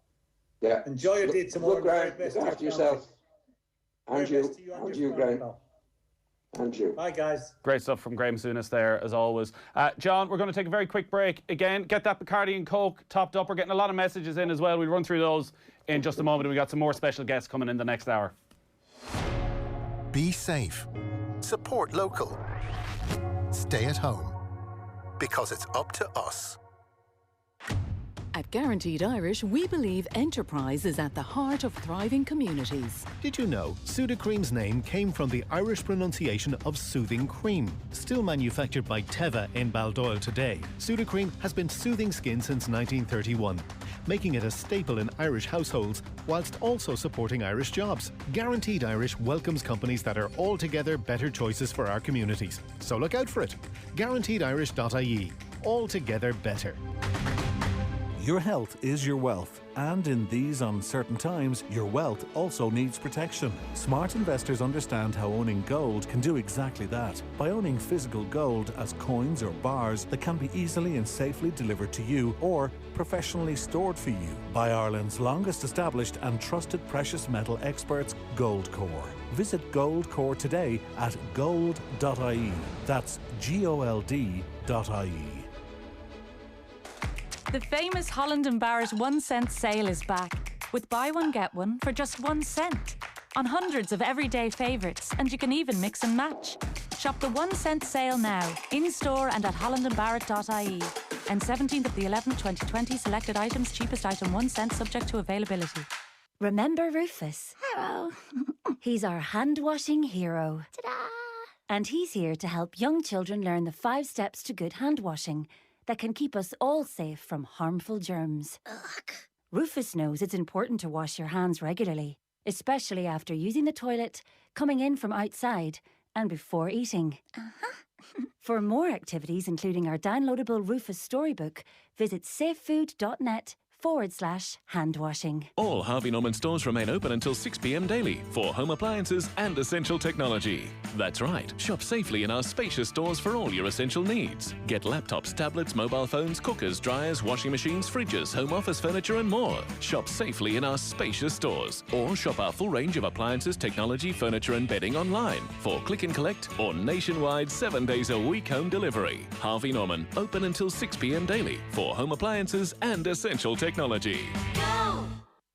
Yeah. Enjoy your day tomorrow. Look, Graeme, look after yourself. And you, Graeme. And you. Bye, guys. Great stuff from Graeme Souness there, as always. John, we're going to take a very quick break. Again, get that Bacardi and Coke topped up. We're getting a lot of messages in as well. We'll run through those in just a moment. We've got some more special guests coming in the next hour. Be safe. Support local. Stay at home. Because it's up to us. At Guaranteed Irish, we believe enterprise is at the heart of thriving communities. Did you know Sudocream's name came from the Irish pronunciation of soothing cream? Still manufactured by Teva in Baldoyle today, Sudocream has been soothing skin since 1931, making it a staple in Irish households whilst also supporting Irish jobs. Guaranteed Irish welcomes companies that are altogether better choices for our communities. So look out for it. GuaranteedIrish.ie. Altogether better. Your health is your wealth, and in these uncertain times, your wealth also needs protection. Smart investors understand how owning gold can do exactly that. By owning physical gold as coins or bars that can be easily and safely delivered to you or professionally stored for you by Ireland's longest established and trusted precious metal experts, Goldcore. Visit Goldcore today at gold.ie. That's GOLD.ie. The famous Holland & Barrett 1 cent sale is back, with buy one get one for just 1 cent on hundreds of everyday favourites, and you can even mix and match. Shop the 1 cent sale now, in store and at hollandandbarrett.ie. And 17th of the 11th, 2020, selected items, cheapest item 1 cent, subject to availability. Remember Rufus? Hello. He's our hand-washing hero. Ta-da! And he's here to help young children learn the 5 steps to good hand-washing that can keep us all safe from harmful germs. Ugh. Rufus knows it's important to wash your hands regularly, especially after using the toilet, coming in from outside, and before eating. For more activities, including our downloadable Rufus storybook, visit safefood.net/hand washing. All Harvey Norman stores remain open until 6 p.m. daily for home appliances and essential technology. That's right, shop safely in our spacious stores for all your essential needs. Get laptops, tablets, mobile phones, cookers, dryers, washing machines, fridges, home office furniture and more. Shop safely in our spacious stores or shop our full range of appliances, technology, furniture and bedding online for click and collect or nationwide 7 days a week home delivery. Harvey Norman, open until 6 p.m. daily for home appliances and essential technology.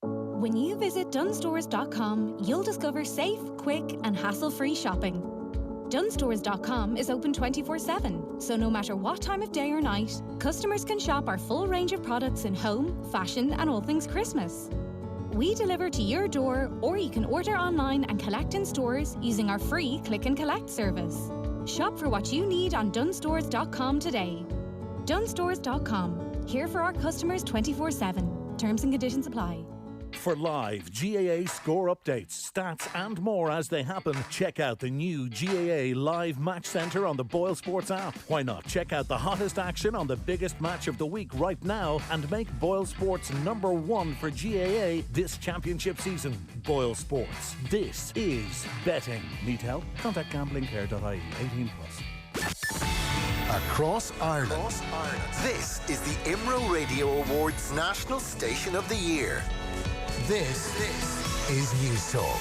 When you visit dunstores.com, you'll discover safe, quick and hassle-free shopping. Dunstores.com is open 24/7, so no matter what time of day or night, customers can shop our full range of products in home, fashion and all things Christmas. We deliver to your door, or you can order online and collect in stores using our free click and collect service. Shop for what you need on dunstores.com today. Dunstores.com, here for our customers 24/7. Terms and conditions apply. For live GAA score updates, stats and more as they happen, check out the new GAA Live Match Centre on the Boyle Sports app. Why not check out the hottest action on the biggest match of the week right now and make Boyle Sports #1 for GAA this championship season. Boyle Sports. This is betting. Need help? Contact gamblingcare.ie. 18+. Across Ireland. This is the IMRO Radio Awards National Station of the Year. This is News Talk.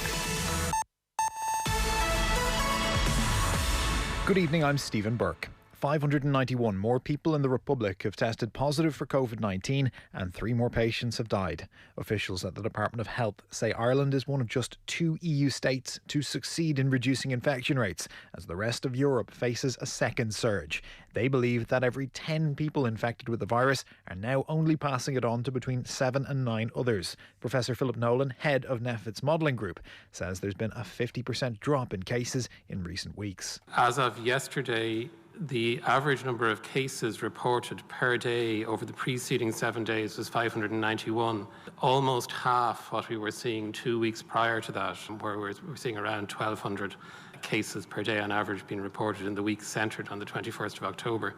Good evening, I'm Stephen Burke. 591 more people in the Republic have tested positive for COVID-19 and 3 more patients have died. Officials at the Department of Health say Ireland is one of just 2 EU states to succeed in reducing infection rates as the rest of Europe faces a second surge. They believe that every 10 people infected with the virus are now only passing it on to between 7 and 9 others. Professor Philip Nolan, head of NEFIT's modelling group, says there's been a 50% drop in cases in recent weeks. As of yesterday, the average number of cases reported per day over the preceding 7 days was 591, almost half what we were seeing 2 weeks prior to that, where we're seeing around 1,200 cases per day on average being reported in the week centred on the 21st of October.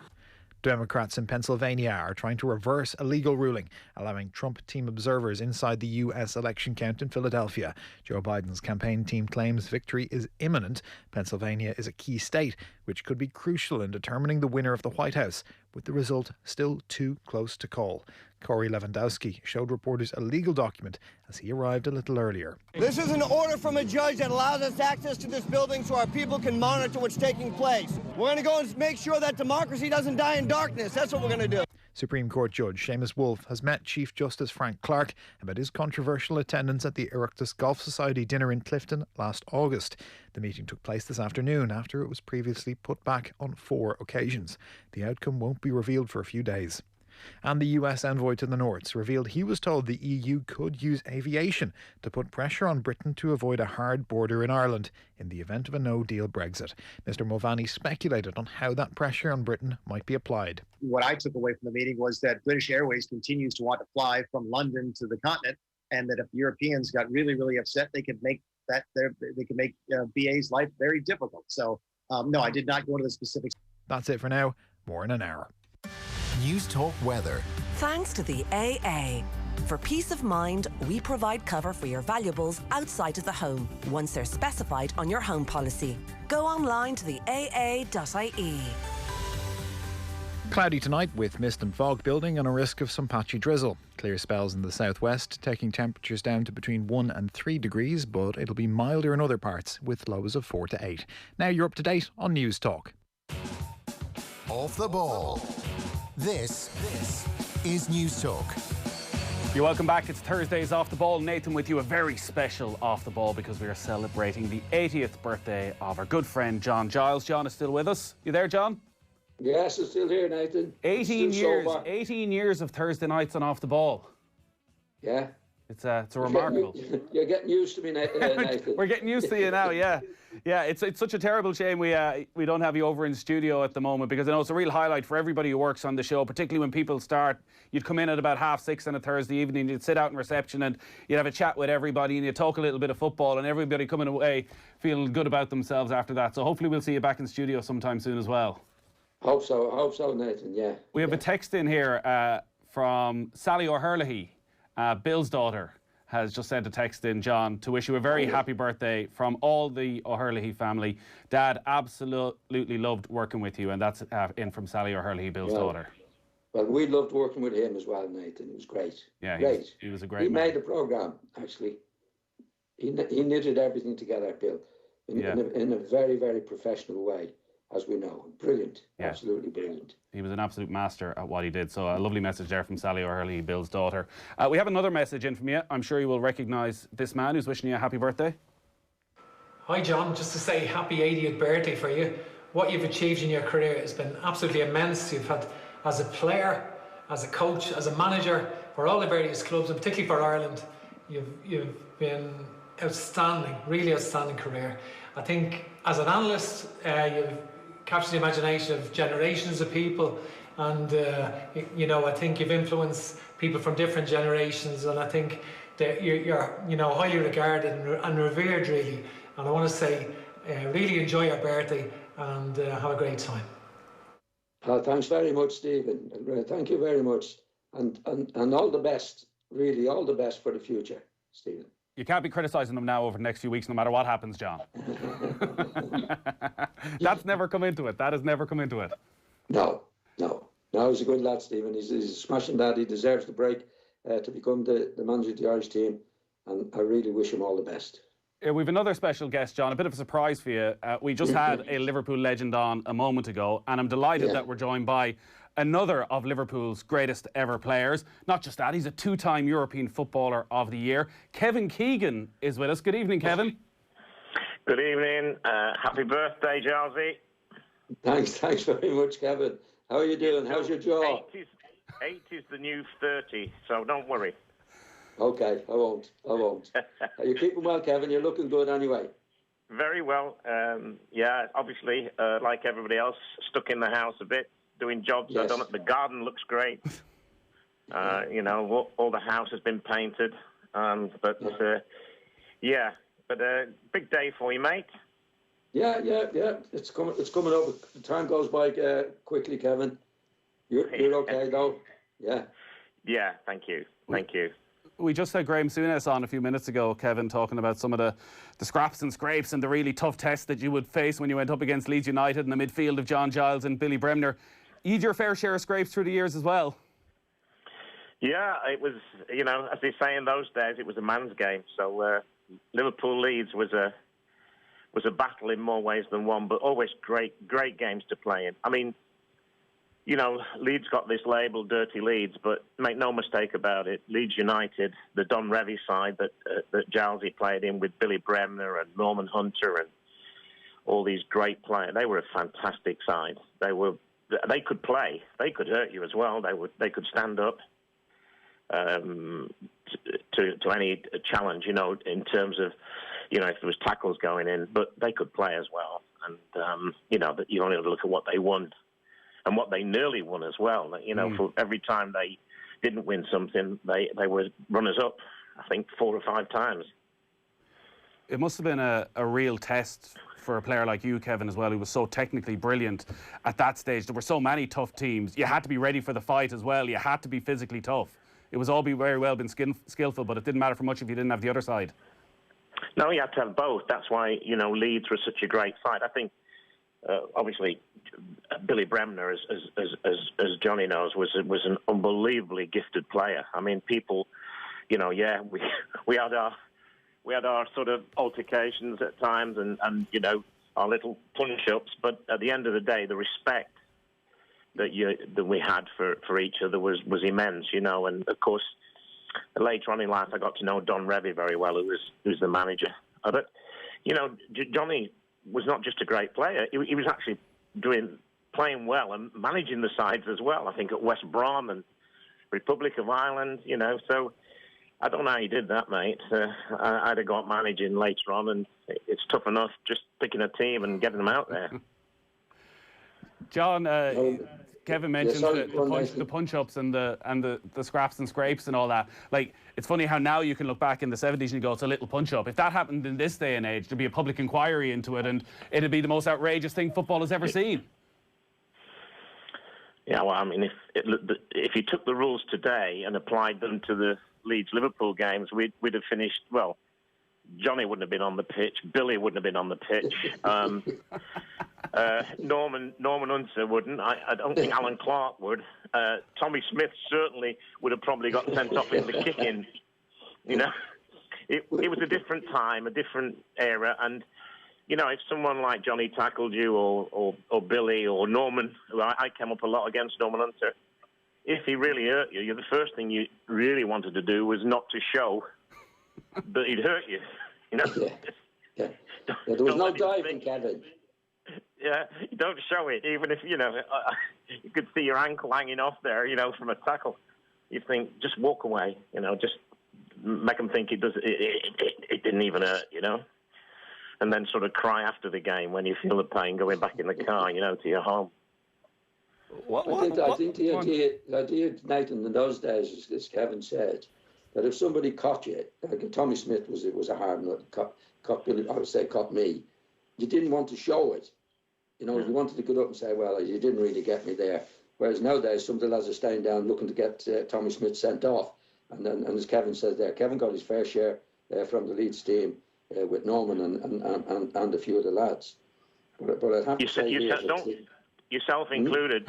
Democrats in Pennsylvania are trying to reverse a legal ruling allowing Trump team observers inside the US election count in Philadelphia. Joe Biden's campaign team claims victory is imminent. Pennsylvania is a key state which could be crucial in determining the winner of the White House, with the result still too close to call. Corey Lewandowski showed reporters a legal document as he arrived a little earlier. This is an order from a judge that allows us access to this building so our people can monitor what's taking place. We're going to go and make sure that democracy doesn't die in darkness. That's what we're going to do. Supreme Court Judge Seamus Wolfe has met Chief Justice Frank Clark about his controversial attendance at the Oireachtas Golf Society dinner in Clifton last August. The meeting took place this afternoon after it was previously put back on 4 occasions. The outcome won't be revealed for a few days. And the US envoy to the Norths revealed he was told the EU could use aviation to put pressure on Britain to avoid a hard border in Ireland in the event of a no-deal Brexit. Mr Mulvaney speculated on how that pressure on Britain might be applied. What I took away from the meeting was that British Airways continues to want to fly from London to the continent, and that if Europeans got really, really upset, they could make BA's life very difficult. So, no, I did not go into the specifics. That's it for now. More in an hour. News Talk Weather. Thanks to the AA. For peace of mind, we provide cover for your valuables outside of the home once they're specified on your home policy. Go online to the AA.ie. Cloudy tonight with mist and fog building and a risk of some patchy drizzle. Clear spells in the southwest, taking temperatures down to between 1 and 3 degrees, but it'll be milder in other parts with lows of 4 to 8. Now you're up to date on News Talk. Off the ball. This is News Talk. You're welcome back. It's Thursday's Off the Ball. Nathan with you, a very special Off the Ball because we are celebrating the 80th birthday of our good friend John Giles. John is still with us. You there, John? Yes, I'm still here, Nathan. 18 Still years. sober. 18 years of Thursday nights on Off the Ball. Yeah. It's remarkable. You're getting used to me, Nathan. We're getting used to you now, yeah. Yeah, it's such a terrible shame we don't have you over in studio at the moment, because I know it's a real highlight for everybody who works on the show, particularly when people start. You'd come in at about 6:30 on a Thursday evening, you'd sit out in reception and you'd have a chat with everybody and you'd talk a little bit of football, and everybody coming away feeling good about themselves after that. So hopefully we'll see you back in studio sometime soon as well. Hope so, Nathan, yeah. We have a text in here from Sally O'Herlihy, Bill's daughter, has just sent a text in, John, to wish you a very happy birthday from all the O'Herlihy family. Dad absolutely loved working with you, and that's in from Sally O'Herlihy, Bill's daughter. Well, we loved working with him as well, Nathan. It was great. Yeah, great. He was a great He man. made the programme, actually. He knitted everything together, Bill, in a very, very professional way, as we know. Brilliant. Yeah. Absolutely brilliant. He was an absolute master at what he did. So a lovely message there from Sally O'Herlihy, Bill's daughter. We have another message in from you. I'm sure you will recognise this man who's wishing you a happy birthday. Hi John, just to say happy 80th birthday for you. What you've achieved in your career has been absolutely immense. You've had, as a player, as a coach, as a manager, for all the various clubs, and particularly for Ireland, you've been outstanding, really outstanding career. I think as an analyst, you've captured the imagination of generations of people, and I think you've influenced people from different generations, and I think that you're highly regarded and revered, really. And I want to say, really enjoy your birthday and have a great time. Thanks very much, Stephen. Thank you very much, and all the best. Really, all the best for the future, Stephen. You can't be criticising them now over the next few weeks, no matter what happens, John. That's never come into it. That has never come into it. No, he's a good lad, Stephen. He's a smashing lad. He deserves the break to become the manager of the Irish team, and I really wish him all the best. We've another special guest, John, a bit of a surprise for you. We just had a Liverpool legend on a moment ago, and I'm delighted that we're joined by another of Liverpool's greatest ever players. Not just that, he's a two-time European Footballer of the Year. Kevin Keegan is with us. Good evening, Kevin. Good evening. Happy birthday, Jalsy. Thanks very much, Kevin. How are you doing? How's your jaw? 80's the new 30, so don't worry. Okay, I won't. You're keeping well, Kevin. You're looking good anyway. Very well. Yeah, obviously, like everybody else, stuck in the house a bit, doing jobs. Yes. I've done it. The garden looks great. All the house has been painted. But big day for you, mate. Yeah. It's coming up. The time goes by quickly, Kevin. You're okay though. Yeah. Yeah. Thank you. We just had Graeme Souness on a few minutes ago, Kevin, talking about some of the scraps and scrapes and the really tough tests that you would face when you went up against Leeds United in the midfield of John Giles and Billy Bremner. You had your fair share of scrapes through the years as well. Yeah, it was, as they say in those days, it was a man's game. So Liverpool-Leeds was a battle in more ways than one, but always great games to play in. I mean, Leeds got this label, Dirty Leeds, but make no mistake about it, Leeds United, the Don Revie side that Jalsy played in with Billy Bremner and Norman Hunter and all these great players, they were a fantastic side. They could play. They could hurt you as well. They could stand up to any challenge, in terms of, if there was tackles going in, but they could play as well. And, that you only have to look at what they won and what they nearly won as well. For every time they didn't win something, they were runners-up, I think, 4 or 5 times. It must have been a real test for a player like you, Kevin, as well, who was so technically brilliant at that stage. There were so many tough teams. You had to be ready for the fight as well. You had to be physically tough. It was all very well been skillful, but it didn't matter for much if you didn't have the other side. No, you had to have both. That's why, Leeds was such a great side. I think, obviously, Billy Bremner, as Johnny knows, was an unbelievably gifted player. I mean, people, we had our sort of altercations at times and our little punch-ups, but at the end of the day, the respect that we had for each other was immense, and of course, later on in life, I got to know Don Revie very well, who's the manager. But Johnny was not just a great player; he was actually doing playing well and managing the sides as well. I think at West Brom and Republic of Ireland, you know. So I don't know how you did that, mate. I'd have got managing later on, and it's tough enough just picking a team and getting them out there. John, Kevin mentions the punch-ups and the scraps and scrapes and all that. Like, it's funny how now you can look back in the 70s and you go, it's a little punch-up. If that happened in this day and age, there'd be a public inquiry into it, and it'd be the most outrageous thing football has ever seen. Yeah, well, I mean, if you took the rules today and applied them to the Leeds-Liverpool games, we'd have finished, well, Johnny wouldn't have been on the pitch, Billy wouldn't have been on the pitch, Norman Hunter wouldn't, I don't think Alan Clark would, Tommy Smith certainly would have probably got sent off in the kick-in, you know. It was a different time, a different era, and, you know, if someone like Johnny tackled you or Billy or Norman, who I came up a lot against Norman Hunter, if he really hurt you, the first thing you really wanted to do was not to show that he'd hurt you. You know? Yeah. There was no diving, Kevin. Yeah, you don't show it, even if, you know, you could see your ankle hanging off there, you know, from a tackle. You think, just walk away, you know, just make them think it didn't even hurt, you know? And then sort of cry after the game when you feel the pain going back in the car, you know, to your home. I think the idea, Nathan, in those days, as Kevin said, that if somebody caught you, like Tommy Smith was a hard nut, caught Billy, I would say caught me, you didn't want to show it. You know, if you wanted to get up and say, well, you didn't really get me there. Whereas nowadays, some of the lads are staying down looking to get Tommy Smith sent off. And as Kevin says there, Kevin got his fair share from the Leeds team with Norman and a few of the lads. But I'd have to say... Yourself included.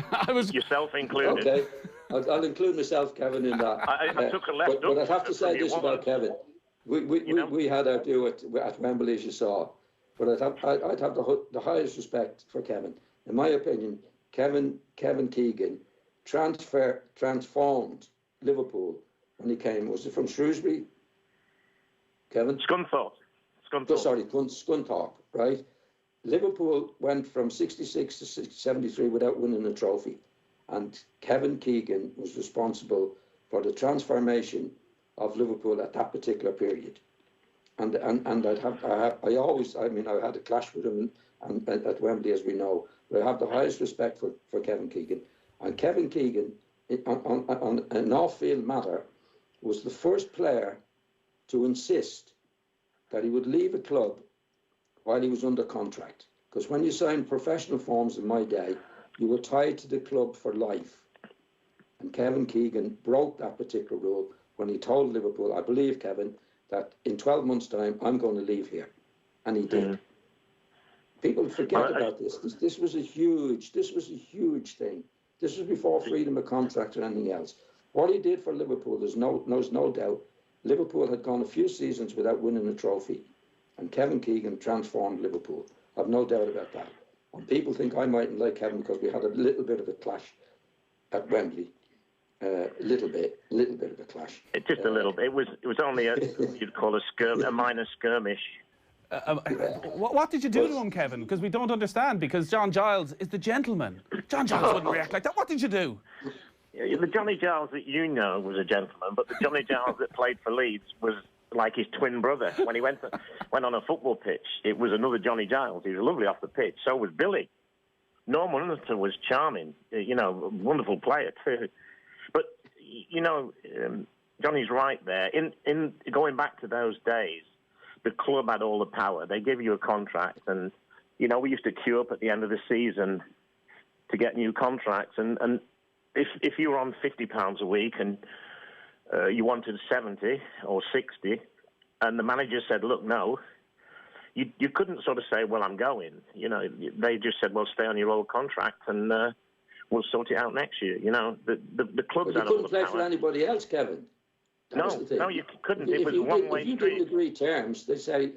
Yourself included. Okay, I'll include myself, Kevin, in that. I took a left but I'd have to say this about Kevin. We had our due at Wembley, as you saw. But I'd have the highest respect for Kevin. In my opinion, Kevin Keegan transformed Liverpool when he came. Was it from Shrewsbury? Kevin? Scunthorpe. Sorry, Scunthorpe, right? Liverpool went from 66 to 73 without winning a trophy, and Kevin Keegan was responsible for the transformation of Liverpool at that particular period. And I had a clash with him at Wembley, as we know, but I have the highest respect for Kevin Keegan. And Kevin Keegan, on an off-field matter, was the first player to insist that he would leave a club while he was under contract. Because when you signed professional forms in my day, you were tied to the club for life. And Kevin Keegan broke that particular rule when he told Liverpool, I believe, Kevin, that in 12 months' time, I'm going to leave here. And he did. People forget about this. This was a huge thing. This was before freedom of contract or anything else. What he did for Liverpool, there's no doubt. Liverpool had gone a few seasons without winning a trophy. And Kevin Keegan transformed Liverpool. I've no doubt about that. And people think I mightn't like Kevin because we had a little bit of a clash at Wembley. A little bit of a clash. Just a little bit. It was only you'd call a minor skirmish. What did you do to him, Kevin? Because we don't understand. Because John Giles is the gentleman. John Giles wouldn't react like that. What did you do? Yeah, the Johnny Giles that you know was a gentleman, but the Johnny Giles that played for Leeds was like his twin brother. When he went on a football pitch, it was another Johnny Giles. He was lovely off the pitch. So was Billy. Norman Hunter was charming. You know, a wonderful player too. But you know, Johnny's right there. In going back to those days, the club had all the power. They gave you a contract, and you know we used to queue up at the end of the season to get new contracts. And if you were on £50 a week and you wanted 70 or 60, and the manager said, "Look, no," you couldn't sort of say, "Well, I'm going." You know, they just said, "Well, stay on your old contract, and we'll sort it out next year." You know, the clubs had all the power. You couldn't play for anybody else, Kevin. No, you couldn't. It was one-way street. If you didn't agree terms, they say,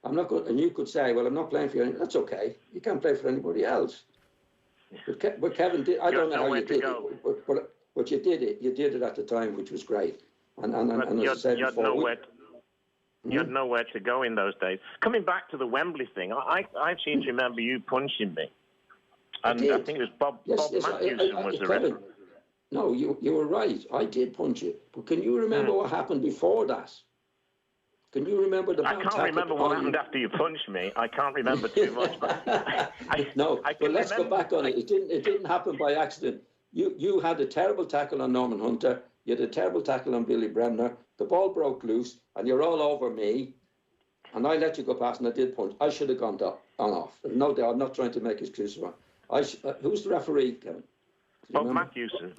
"I'm not going," and you could say, "Well, I'm not playing for you." That's okay. You can't play for anybody else. But Kevin did. I don't know how you did it, but you did it. You did it at the time, which was great. And as I said before, you had nowhere to go in those days. Coming back to the Wembley thing, I seem to remember you punching me And I think it was Bob Matthewson was the referee. No, you were right. I did punch you. But can you remember what happened before that? Can you remember the I can't remember what happened after you punched me. I can't remember too much. But but let's go back on it. It didn't happen by accident. You had a terrible tackle on Norman Hunter. You had a terrible tackle on Billy Bremner. The ball broke loose, and you're all over me. And I let you go past, and I did punch. I should have gone off. No doubt. I'm not trying to make excuses. Who's the referee, Kevin? Bob Matthewson.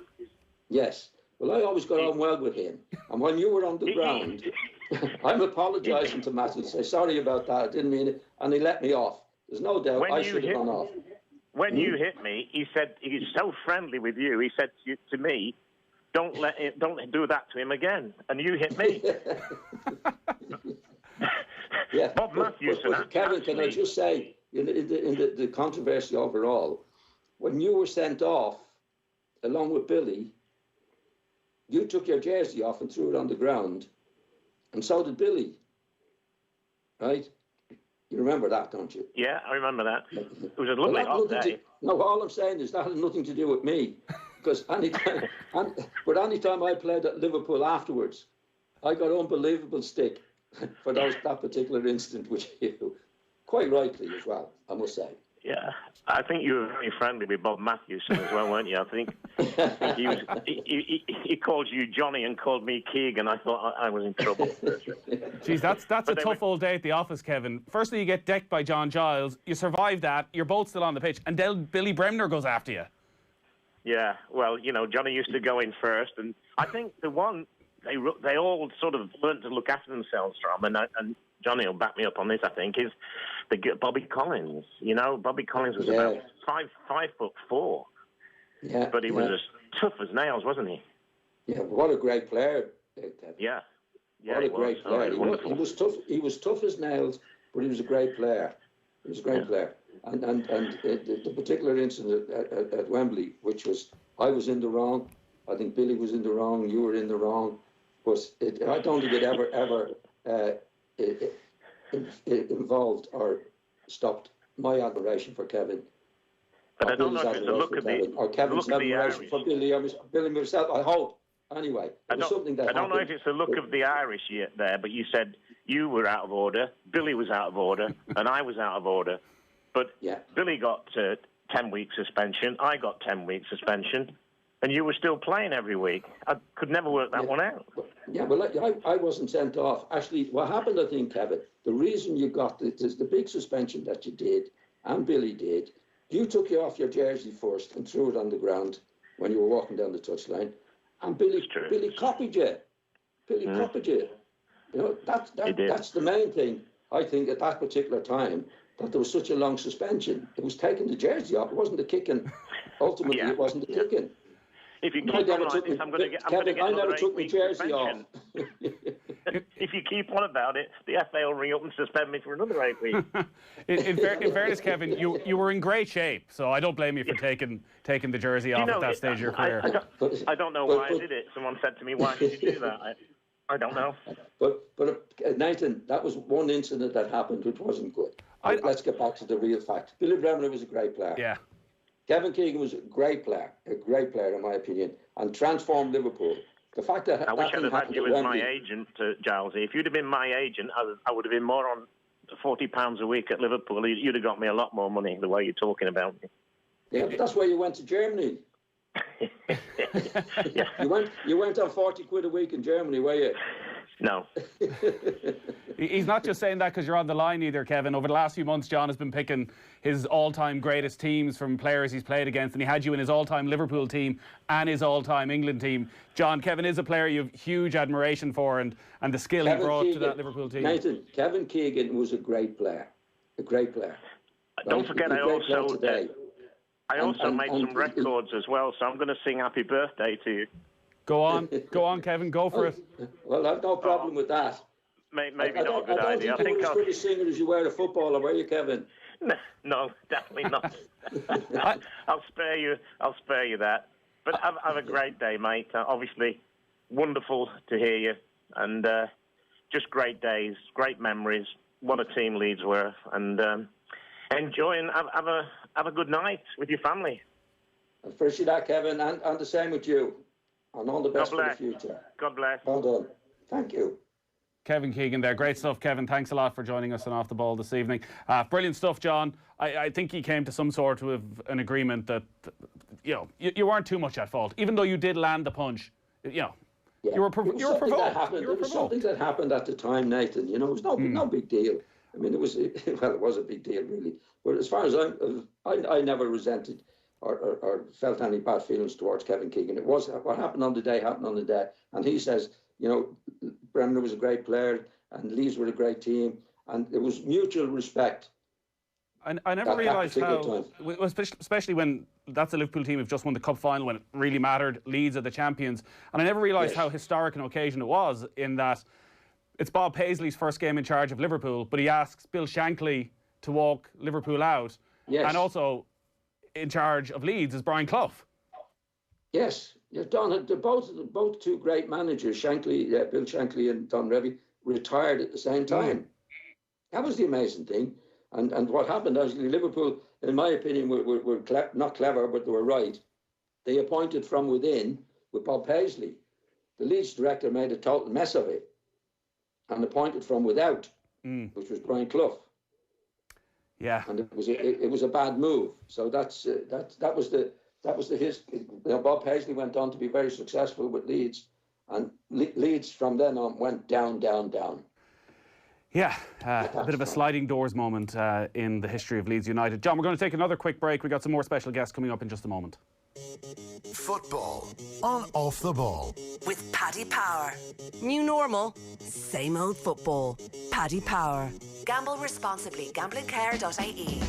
Yes. Well, I always got on well with him. And when you were on the ground, I'm apologising to Matt and say, sorry about that, I didn't mean it. And he let me off. There's no doubt I should have gone off. When you hit me, he said, he's so friendly with you, he said to me, don't do that to him again. And you hit me. Yeah. Bob Matthewson. But Kevin, can I just say, in the controversy overall, when you were sent off, along with Billy, you took your jersey off and threw it on the ground, and so did Billy. Right? You remember that, don't you? Yeah, I remember that. It was a lovely hot day. No, all I'm saying is that had nothing to do with me, because anytime I played at Liverpool afterwards, I got unbelievable stick for that particular incident with you. Quite rightly as well, I must say. Yeah, I think you were very friendly with Bob Matthewson as well, weren't you? I think he called you Johnny and called me Keegan. I thought I was in trouble. Jeez, that's a tough old day at the office, Kevin. Firstly, you get decked by John Giles. You survive that. You're both still on the pitch. And then Billy Bremner goes after you. Yeah, well, Johnny used to go in first. And I think the one they all sort of learned to look after themselves from, and Johnny will back me up on this, I think, is Bobby Collins. Bobby Collins was about 5'4". Yeah, but he was as tough as nails, wasn't he? Yeah, what a great player. Yeah, what a great player. He was tough. He was tough as nails, but he was a great player. He was a great player. And the particular incident at Wembley, which was I was in the wrong. I think Billy was in the wrong. You were in the wrong. But I don't think it ever involved or stopped my admiration for Kevin. But I don't know if it's a look of Kevin's admiration for Billy myself. I hope. Anyway, I don't know if it's the look of the Irish yet there, but you said you were out of order, Billy was out of order, and I was out of order. But Billy got 10-week suspension, I got 10-week suspension, and you were still playing every week. I could never work that one out. Yeah, well, I wasn't sent off. Actually, what happened, I think, Kevin, the reason you got the big suspension that you did, and Billy did, you took you off your jersey first and threw it on the ground when you were walking down the touchline, and Billy copied you. Billy copied you. That's the main thing, I think, at that particular time, that there was such a long suspension. It was taking the jersey off. It wasn't the kicking. Ultimately, it wasn't the kicking. If you keep on like this, I'm going to get another 8-week suspension. If you keep on about it, the FA will ring up and suspend me for another 8 weeks. In fairness, Kevin, you were in great shape, so I don't blame you for taking the jersey off at that stage of your career. I don't know why I did it. Someone said to me, why did you do that? I don't know. But Nathan, that was one incident that happened which wasn't good. Let's get back to the real fact. Billy Bremner was a great player. Yeah. Kevin Keegan was a great player in my opinion, and transformed Liverpool. The fact that I wish I'd have had you as my agent, Giles. If you'd have been my agent, I would have been more on £40 a week at Liverpool. You'd have got me a lot more money the way you're talking about me. Yeah, but that's why you went to Germany. You went on 40 quid a week in Germany, were you? No. He's not just saying that because you're on the line either, Kevin. Over the last few months, John has been picking his all-time greatest teams from players he's played against, and he had you in his all-time Liverpool team and his all-time England team. John, Kevin is a player you have huge admiration for, and the skill he brought to that Liverpool team. Nathan, Kevin Keegan was a great player. A great player. Don't forget, I also made some records as well, so I'm going to sing happy birthday to you. Go on, Kevin, go for it. Well, I've no problem with that. Maybe not a good idea. I think you were as good a singer as you were a footballer, were you, Kevin? No, definitely not. I'll spare you that. But have a great day, mate. Obviously, wonderful to hear you, and just great days, great memories. What a team Leeds were, and enjoy and have have a good night with your family. I appreciate that, Kevin, and the same with you. And all the best for the future. God bless. Well done. Thank you. Kevin Keegan there. Great stuff, Kevin. Thanks a lot for joining us on Off the Ball this evening. Brilliant stuff, John. I think he came to some sort of an agreement that, you weren't too much at fault. Even though you did land the punch, you were provoked. There was something that happened at the time, Nathan. It was no big deal. I mean, it was a big deal, really. But as far as I never resented or felt any bad feelings towards Kevin Keegan. It was what happened on the day, And he says, Bremner was a great player and Leeds were a great team. And it was mutual respect. I never realised how, especially when that's a Liverpool team who've just won the cup final when it really mattered, Leeds are the champions. And I never realised how historic an occasion it was, in that it's Bob Paisley's first game in charge of Liverpool, but he asks Bill Shankly to walk Liverpool out. Yes. And also in charge of Leeds is Brian Clough. Yes, Don, they're both two great managers. Bill Shankly and Don Revie retired at the same time. That was the amazing thing. And what happened, actually, Liverpool, in my opinion, were not clever, but they were right. They appointed from within with Bob Paisley. The Leeds director made a total mess of it and appointed from without, which was Brian Clough. Yeah, and it was a bad move. So that was the history. Bob Paisley went on to be very successful with Leeds, and Leeds from then on went down, down, down. Yeah, a bit of a sliding doors moment in the history of Leeds United. John, we're going to take another quick break. We've got some more special guests coming up in just a moment. Football on Off the Ball. With Paddy Power. New normal, same old football. Paddy Power. Gamble responsibly. Gamblingcare.ie.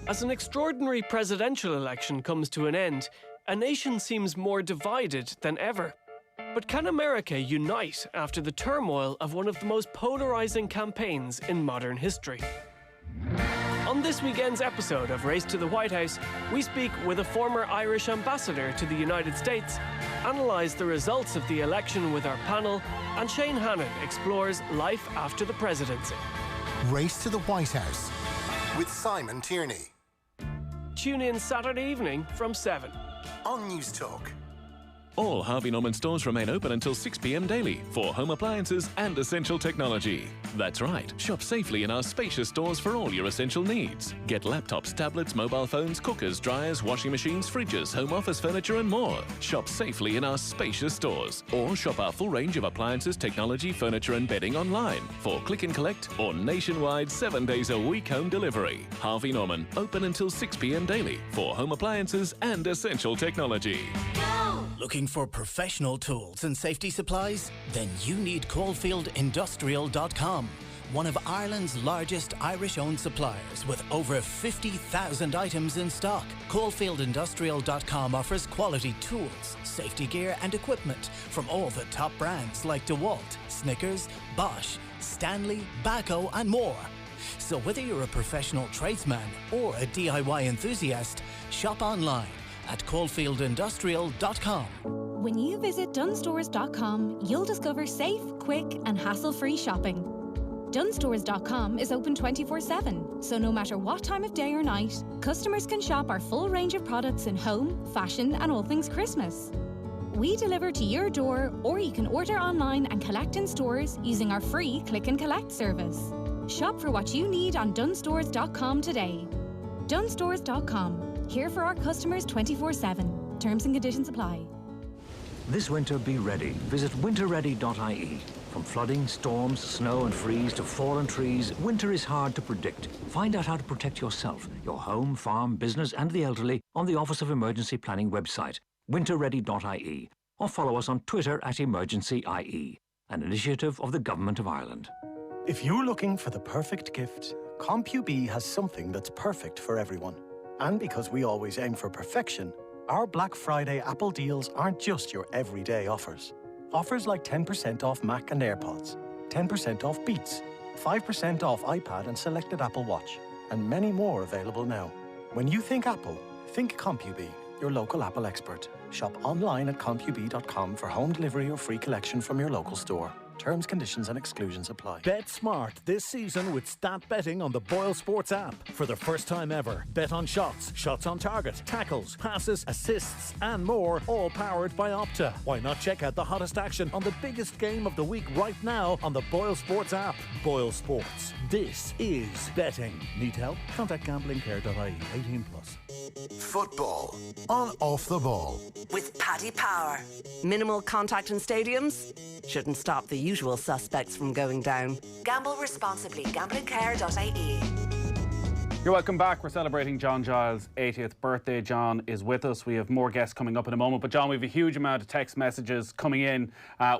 As an extraordinary presidential election comes to an end, a nation seems more divided than ever. But can America unite after the turmoil of one of the most polarising campaigns in modern history? On this weekend's episode of Race to the White House, we speak with a former Irish ambassador to the United States, analyse the results of the election with our panel, and Shane Hannon explores life after the presidency. Race to the White House with Simon Tierney. Tune in Saturday evening from 7 on News Talk. All Harvey Norman stores remain open until 6 p.m. daily for home appliances and essential technology. That's right, shop safely in our spacious stores for all your essential needs. Get laptops, tablets, mobile phones, cookers, dryers, washing machines, fridges, home office furniture and more. Shop safely in our spacious stores, or shop our full range of appliances, technology, furniture and bedding online for click and collect or nationwide 7 days a week home delivery. Harvey Norman, open until 6 p.m. daily for home appliances and essential technology. Looking for professional tools and safety supplies? Then you need CaulfieldIndustrial.com, one of Ireland's largest Irish-owned suppliers with over 50,000 items in stock. CaulfieldIndustrial.com offers quality tools, safety gear and equipment from all the top brands like DeWalt, Snickers, Bosch, Stanley, Baco and more. So whether you're a professional tradesman or a DIY enthusiast, shop online at CaulfieldIndustrial.com. When you visit Dunstores.com, you'll discover safe, quick and hassle-free shopping. Dunstores.com is open 24/7, so no matter what time of day or night, customers can shop our full range of products in home, fashion and all things Christmas. We deliver to your door, or you can order online and collect in stores using our free click and collect service. Shop for what you need on Dunstores.com today. Dunstores.com. Here for our customers 24/7. Terms and conditions apply. This winter, be ready. Visit winterready.ie. From flooding, storms, snow and freeze to fallen trees, winter is hard to predict. Find out how to protect yourself, your home, farm, business and the elderly on the Office of Emergency Planning website, winterready.ie, or follow us on Twitter at emergency.ie, an initiative of the Government of Ireland. If you're looking for the perfect gift, CompuB has something that's perfect for everyone. And because we always aim for perfection, our Black Friday Apple deals aren't just your everyday offers. Offers like 10% off Mac and AirPods, 10% off Beats, 5% off iPad and selected Apple Watch, and many more available now. When you think Apple, think CompuB, your local Apple expert. Shop online at compub.com for home delivery or free collection from your local store. Terms, conditions and exclusions apply. Bet smart this season with stat betting on the Boyle Sports app. For the first time ever, bet on shots, shots on target, tackles, passes, assists and more, all powered by Opta. Why not check out the hottest action on the biggest game of the week right now on the Boyle Sports app? Boyle Sports. This is betting. Need help? Contact gamblingcare.ie. 18 plus. Football on Off the Ball. With Paddy Power. Minimal contact in stadiums shouldn't stop the usual suspects from going down. Gamble responsibly. Gamblingcare.ie. You're welcome back. We're celebrating John Giles' 80th birthday. John is with us. We have more guests coming up in a moment. But John, we have a huge amount of text messages coming in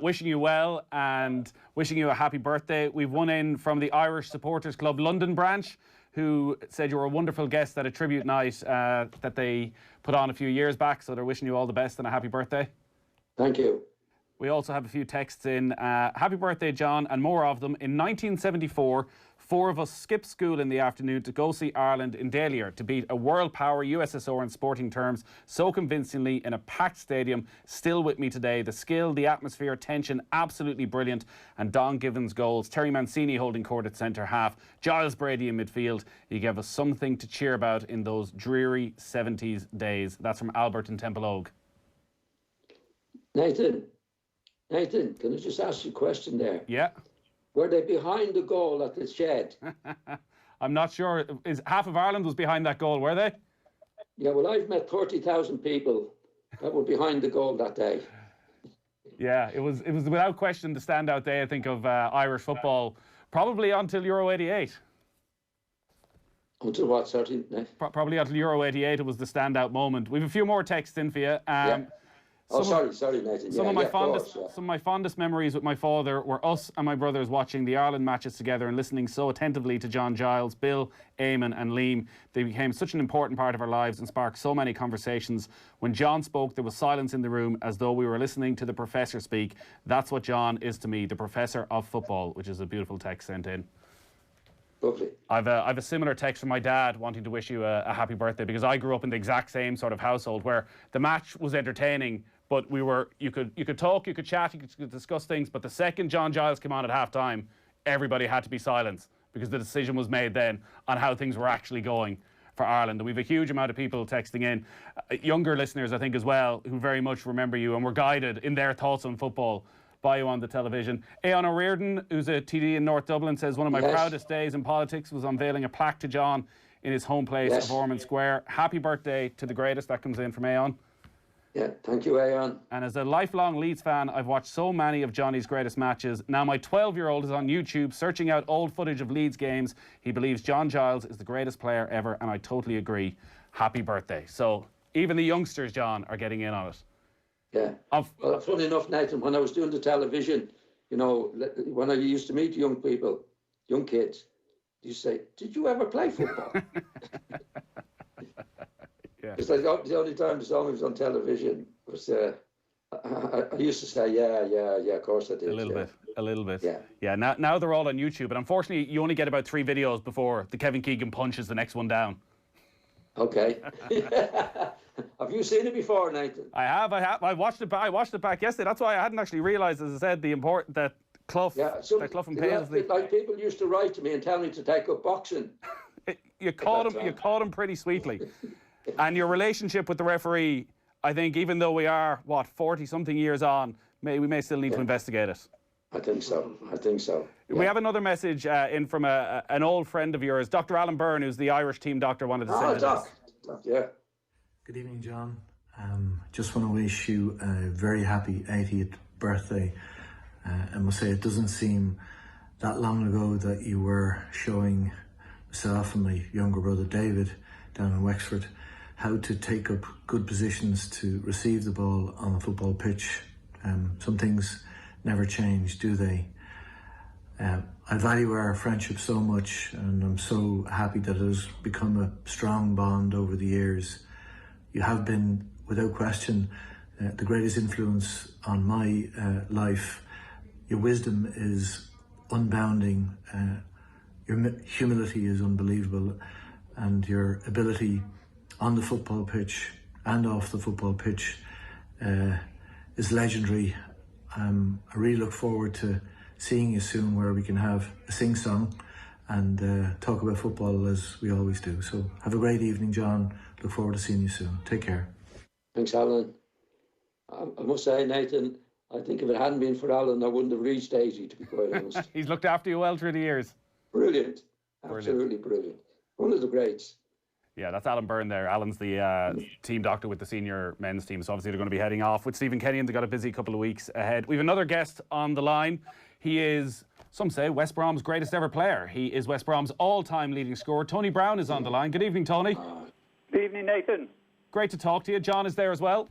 wishing you well and wishing you a happy birthday. We've one in from the Irish Supporters Club London branch, who said you were a wonderful guest at a tribute night that they put on a few years back. So they're wishing you all the best and a happy birthday. Thank you. We also have a few texts in. Happy birthday, John, and more of them. In 1974, 4 of us skipped school in the afternoon to go see Ireland in Dalier to beat a world power USSR in sporting terms so convincingly in a packed stadium. Still with me today. The skill, the atmosphere, tension, absolutely brilliant. And Don Given's goals. Terry Mancini holding court at centre half. Giles Brady in midfield. He gave us something to cheer about in those dreary 70s days. That's from Albert in Temple Ogue. Nathan, can I just ask you a question there? Yeah. Were they behind the goal at the shed? I'm not sure. Is half of Ireland was behind that goal, were they? Yeah, well, I've met 30,000 people that were behind the goal that day. Yeah, it was without question the standout day, I think, of Irish football, probably until Euro 88. Until what, sorry? Probably until Euro 88, it was the standout moment. We have a few more texts in for you. Yeah. Sorry, Nathan. Some of my fondest memories with my father were us and my brothers watching the Ireland matches together and listening so attentively to John Giles, Bill, Eamon and Liam. They became such an important part of our lives and sparked so many conversations. When John spoke, there was silence in the room as though we were listening to the professor speak. That's what John is to me, the professor of football, which is a beautiful text sent in. Lovely. I've a similar text from my dad wanting to wish you a happy birthday, because I grew up in the exact same sort of household where the match was entertaining, but you could talk, you could chat, you could discuss things, but the second John Giles came on at half time, everybody had to be silent because the decision was made then on how things were actually going for Ireland. And we have a huge amount of people texting in, younger listeners I think as well, who very much remember you and were guided in their thoughts on football by you on the television. Aon O'Riordan, who's a TD in North Dublin, says one of my proudest days in politics was unveiling a plaque to John in his home place of Ormond Square. Happy birthday to the greatest. That comes in from Aon. Yeah, thank you, Aon. And as a lifelong Leeds fan, I've watched so many of Johnny's greatest matches. Now my 12-year-old is on YouTube searching out old footage of Leeds games. He believes John Giles is the greatest player ever, and I totally agree. Happy birthday. So even the youngsters, John, are getting in on it. Yeah. Well, funny enough, Nathan, when I was doing the television, you know, when I used to meet young people, young kids, you say, "Did you ever play football?" Yeah. It's like the only time the song was on television was. I used to say, yeah, of course I did. A little bit. Yeah. Yeah. Now they're all on YouTube, but unfortunately, you only get about 3 videos before the Kevin Keegan punch is the next one down. Okay. Have you seen it before, Nathan? I have. I watched it back yesterday. That's why I hadn't actually realised, as I said, that Clough and Paisley. Like people used to write to me and tell me to take up boxing. You caught him pretty sweetly, and your relationship with the referee, I think, even though we are 40-something years on, we may still need to investigate it. I think so. Yeah. We have another message in from an old friend of yours, Dr. Alan Byrne, who's the Irish team doctor, wanted to say Doc. Yeah. Good evening, John. Just want to wish you a very happy 80th birthday. I must say it doesn't seem that long ago that you were showing myself and my younger brother David down in Wexford how to take up good positions to receive the ball on a football pitch. Some things never change, do they? I value our friendship so much, and I'm so happy that it has become a strong bond over the years. You have been, without question, the greatest influence on my life. Your wisdom is unbounding, your humility is unbelievable, and your ability on the football pitch and off the football pitch is legendary. I really look forward to seeing you soon, where we can have a sing-song and talk about football as we always do. So have a great evening, John. Look forward to seeing you soon. Take care. Thanks, Alan. I must say, Nathan, I think if it hadn't been for Alan, I wouldn't have reached 80, to be quite honest. He's looked after you well through the years. Brilliant. Absolutely brilliant. One of the greats. Yeah, that's Alan Byrne there. Alan's the team doctor with the senior men's team. So obviously they're going to be heading off with Stephen Kenyon. They've got a busy couple of weeks ahead. We have another guest on the line. He is, some say, West Brom's greatest ever player. He is West Brom's all-time leading scorer. Tony Brown is on the line. Good evening, Tony. Good evening, Nathan. Great to talk to you. John is there as well.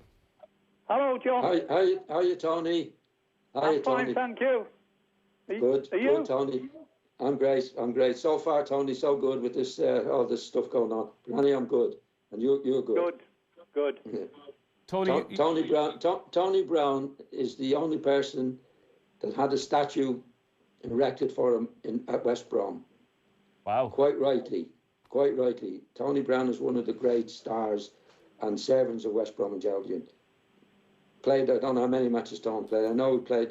Hello, John. How are you, Tony? I'm fine, thank you. Good, Tony. I'm great. So far, Tony, so good with this all this stuff going on. Granny, I'm good. And you're good. Good. Yeah. Tony Brown is the only person that had a statue erected for him at West Brom. Wow. Quite rightly. Tony Brown is one of the great stars and servants of West Brom and Albion. Played, I don't know how many matches Tony played. I know he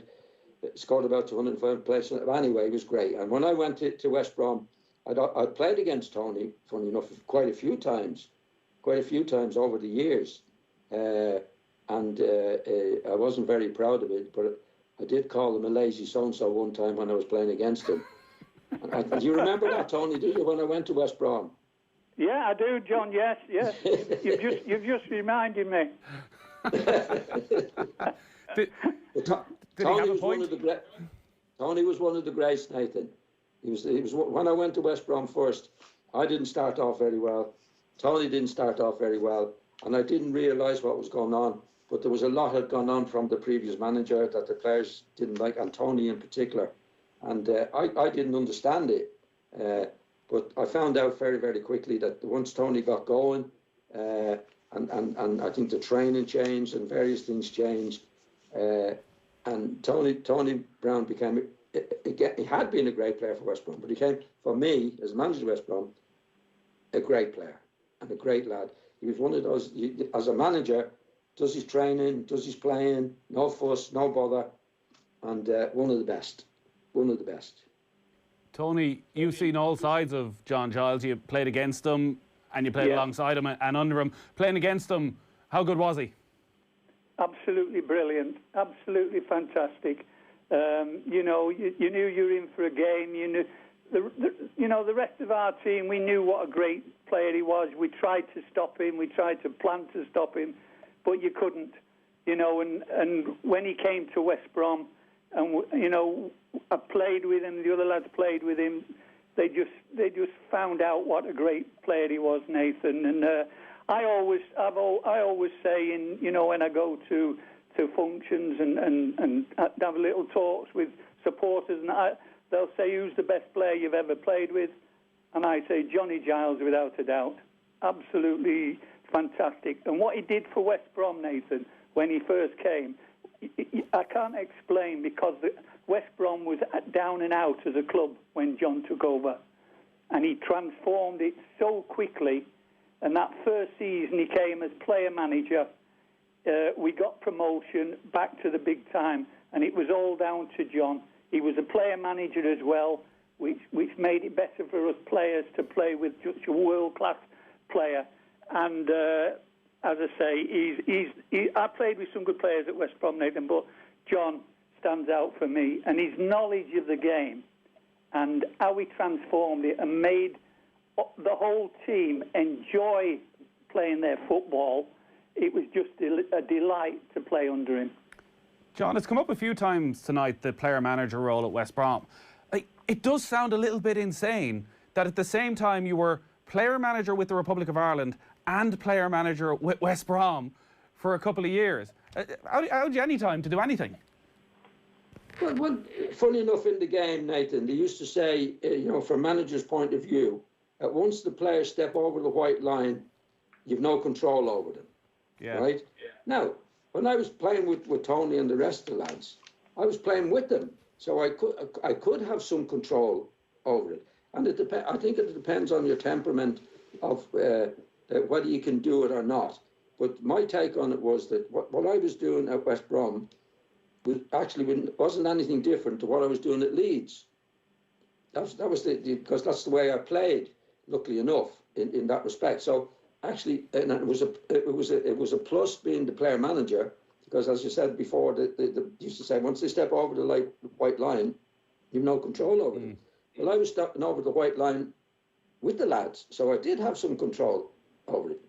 scored about 205 plays. Anyway, he was great. And when I went to West Brom, I played against Tony, funny enough, quite a few times over the years. I wasn't very proud of it, but I did call him a lazy so-and-so one time when I was playing against him. Do you remember that, Tony, do you, when I went to West Brom? Yeah, I do, John, yes. You've just reminded me. Tony was one of the greats, Nathan. He was when I went to West Brom first, I didn't start off very well. Tony didn't start off very well, and I didn't realise what was going on. But there was a lot had gone on from the previous manager that the players didn't like, and Tony in particular. And I didn't understand it. But I found out very, very quickly that once Tony got going, and I think the training changed and various things changed, and Tony Brown became, he had been a great player for West Brom, but he became, for me, as manager of West Brom, a great player and a great lad. He was one of those, as a manager, does his training, does his playing, no fuss, no bother, and one of the best. Tony, you've seen all sides of John Giles. You played against him and you played alongside him and under him. Playing against him, how good was he? Absolutely brilliant. Absolutely fantastic. You know, you knew you were in for a game. You knew the rest of our team, we knew what a great player he was. We tried to stop him. We tried to plan to stop him, but you couldn't. You know, and when he came to West Brom, and you know, I played with him. The other lads played with him. They just found out what a great player he was, Nathan. And I always say, when I go to functions and have little talks with supporters, and they'll say, "Who's the best player you've ever played with?" And I say, Johnny Giles, without a doubt. Absolutely fantastic. And what he did for West Brom, Nathan, when he first came, I can't explain, because West Brom was down and out as a club when John took over. And he transformed it so quickly. And that first season he came as player manager, we got promotion back to the big time. And it was all down to John. He was a player manager as well, which made it better for us players to play with such a world-class player. And as I say, I played with some good players at West Brom, Nathan, but John stands out for me. And his knowledge of the game and how he transformed it and made the whole team enjoy playing their football, it was just a delight to play under him. John, it's come up a few times tonight, the player-manager role at West Brom. It does sound a little bit insane that at the same time you were player-manager with the Republic of Ireland and player-manager with West Brom for a couple of years. How had you any time to do anything? Well, funny enough, in the game, Nathan, they used to say, from manager's point of view, that once the players step over the white line, you've no control over them. Yeah. Right? Yeah. Now, when I was playing with Tony and the rest of the lads, I was playing with them, so I could have some control over it. And I think it depends on your temperament of whether you can do it or not. But my take on it was that what I was doing at West Brom, wasn't anything different to what I was doing at Leeds. That was because that's the way I played. Luckily enough, in that respect. So actually, and it was a plus being the player manager, because as you said before, they used to say once they step over the white line, you've no control over them. Well, I was stepping over the white line with the lads, so I did have some control over it.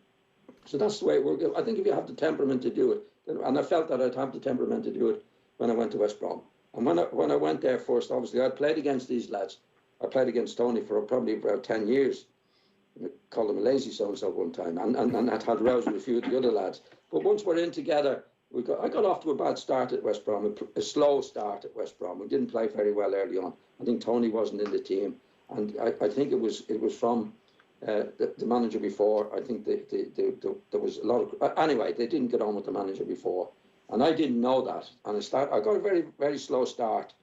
So that's the way it worked. I think if you have the temperament to do it, and I felt that I'd have the temperament to do it when I went to West Brom. And when I went there first, obviously, I played against these lads. I played against Tony for probably about 10 years. I called him a lazy so-and-so one time, and I'd had rows with a few of the other lads. But once we're in together, I got off to a bad start at West Brom, a slow start at West Brom. We didn't play very well early on. I think Tony wasn't in the team. And I think it was from the manager before. I think there was a lot of... Anyway, they didn't get on with the manager before. And I didn't know that. And I got a very, very slow start.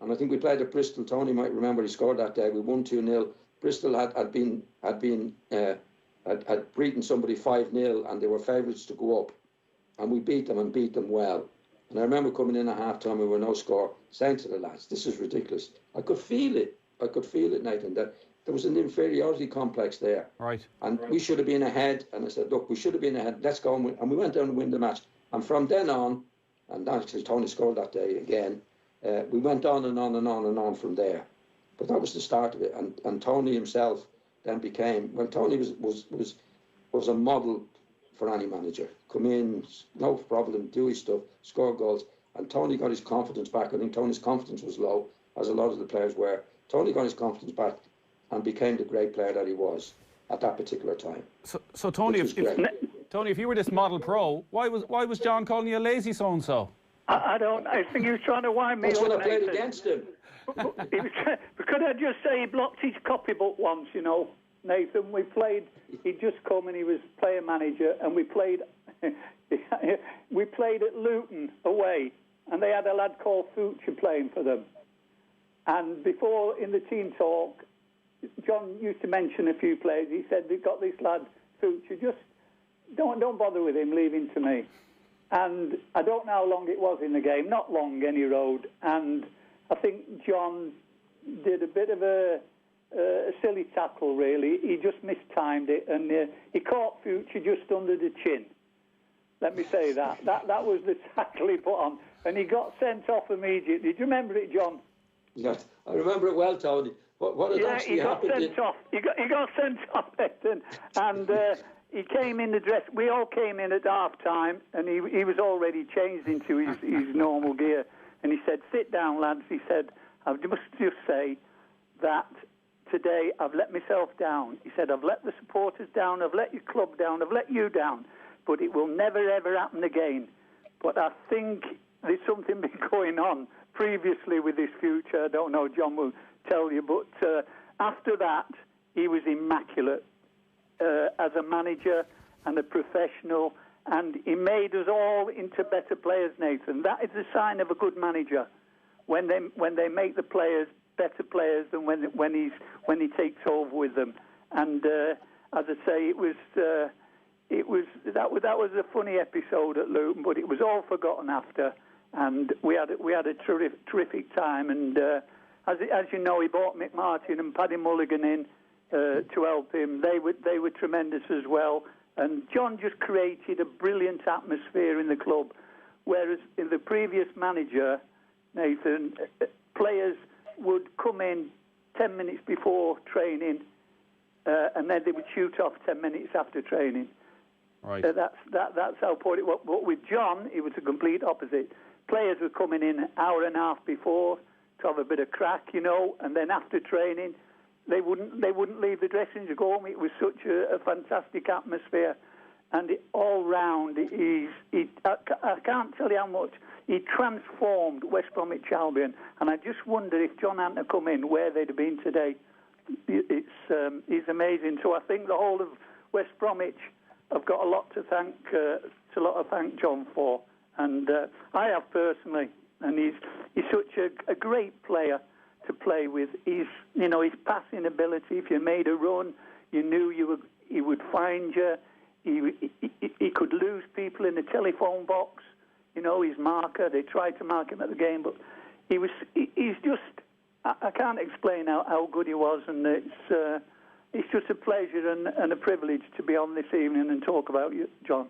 And I think we played at Bristol. Tony might remember he scored that day. We won 2-0. Bristol had beaten somebody 5-0, and they were favourites to go up. And we beat them and beat them well. And I remember coming in at half-time, we were no score, saying to the lads, this is ridiculous. I could feel it, Nathan, that there was an inferiority complex there. Right. And we should have been ahead. And I said, look, we should have been ahead. Let's go and win. And we went down and win the match. And from then on, and actually Tony scored that day again, we went on and on and on and on from there. But that was the start of it. And Tony himself then became... Well, Tony was a model for any manager. Come in, no problem, do his stuff, score goals. And Tony got his confidence back. I think Tony's confidence was low, as a lot of the players were. Tony got his confidence back and became the great player that he was at that particular time. So Tony, if you were this model pro, why was John calling you a lazy so-and-so? I think he was trying to wind me up. That's when I played against him. Because I just say he blocked his copybook once, you know, Nathan. He'd just come and he was player manager, and we played at Luton away, and they had a lad called Future playing for them. And before, in the team talk, John used to mention a few players. He said, they've got this lad, Future, just don't bother with him, leave him to me. And I don't know how long it was in the game, not long any road. And I think John did a bit of a silly tackle, really. He just mistimed it, and he caught Future just under the chin. Let me say that. That was the tackle he put on. And he got sent off immediately. Did you remember it, John? Yeah, I remember it well, Tony. What had actually happened? He got sent off, Nathan. And he came in the dress. We all came in at half-time, and he was already changed into his normal gear. And he said, sit down, lads. He said, I must just say that today I've let myself down. He said, I've let the supporters down, I've let your club down, I've let you down, but it will never, ever happen again. But I think there's something been going on previously with this Future. I don't know, John will tell you, but after that, he was immaculate as a manager and a professional, and he made us all into better players, Nathan. That is a sign of a good manager, when they make the players better players than when he takes over with them. And as I say, that was a funny episode at Luton, but it was all forgotten after, and we had a terrific time. And as you know, he brought Mick Martin and Paddy Mulligan in to help him. They were tremendous as well. And John just created a brilliant atmosphere in the club, whereas in the previous manager, Nathan, players would come in 10 minutes before training, and then they would shoot off 10 minutes after training. Right. That's how poor it was. But with John, it was the complete opposite. Players were coming in an hour and a half before to have a bit of crack, you know, and then after training, they wouldn't leave the dressing room to go home. It was such a fantastic atmosphere, and all round, I can't tell you how much he transformed West Bromwich Albion. And I just wonder if John hadn't come in, where they'd have been today. He's amazing. So I think the whole of West Bromwich have got a lot to thank John for, and I have personally. And he's such a great player to play with. His passing ability. If you made a run, you knew he would find you. He could lose people in the telephone box. you know, his marker. They tried to mark him at the game, but he's just, I can't explain how good he was, and it's just a pleasure and a privilege to be on this evening and talk about you, John.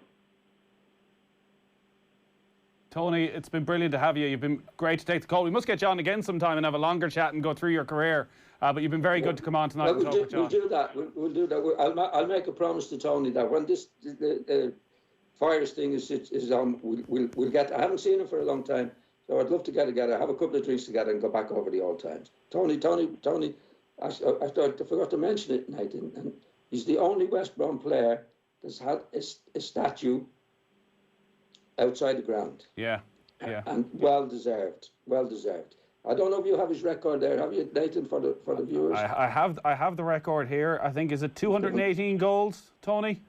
Tony, it's been brilliant to have you. You've been great to take the call. We must get John again sometime and have a longer chat and go through your career. But you've been very good to come on tonight and talk with John. We'll do that. We'll do that. I'll make a promise to Tony that when the virus thing is on, we'll get. I haven't seen him for a long time, so I'd love to get together, have a couple of drinks together, and go back over the old times. Tony. I forgot to mention it, Nathan. And he's the only West Brom player that's had a statue outside the ground. Yeah. And well deserved. I don't know if you have his record there. Have you, Nathan, for the viewers? I have the record here. I think, is it 218 goals, Tony?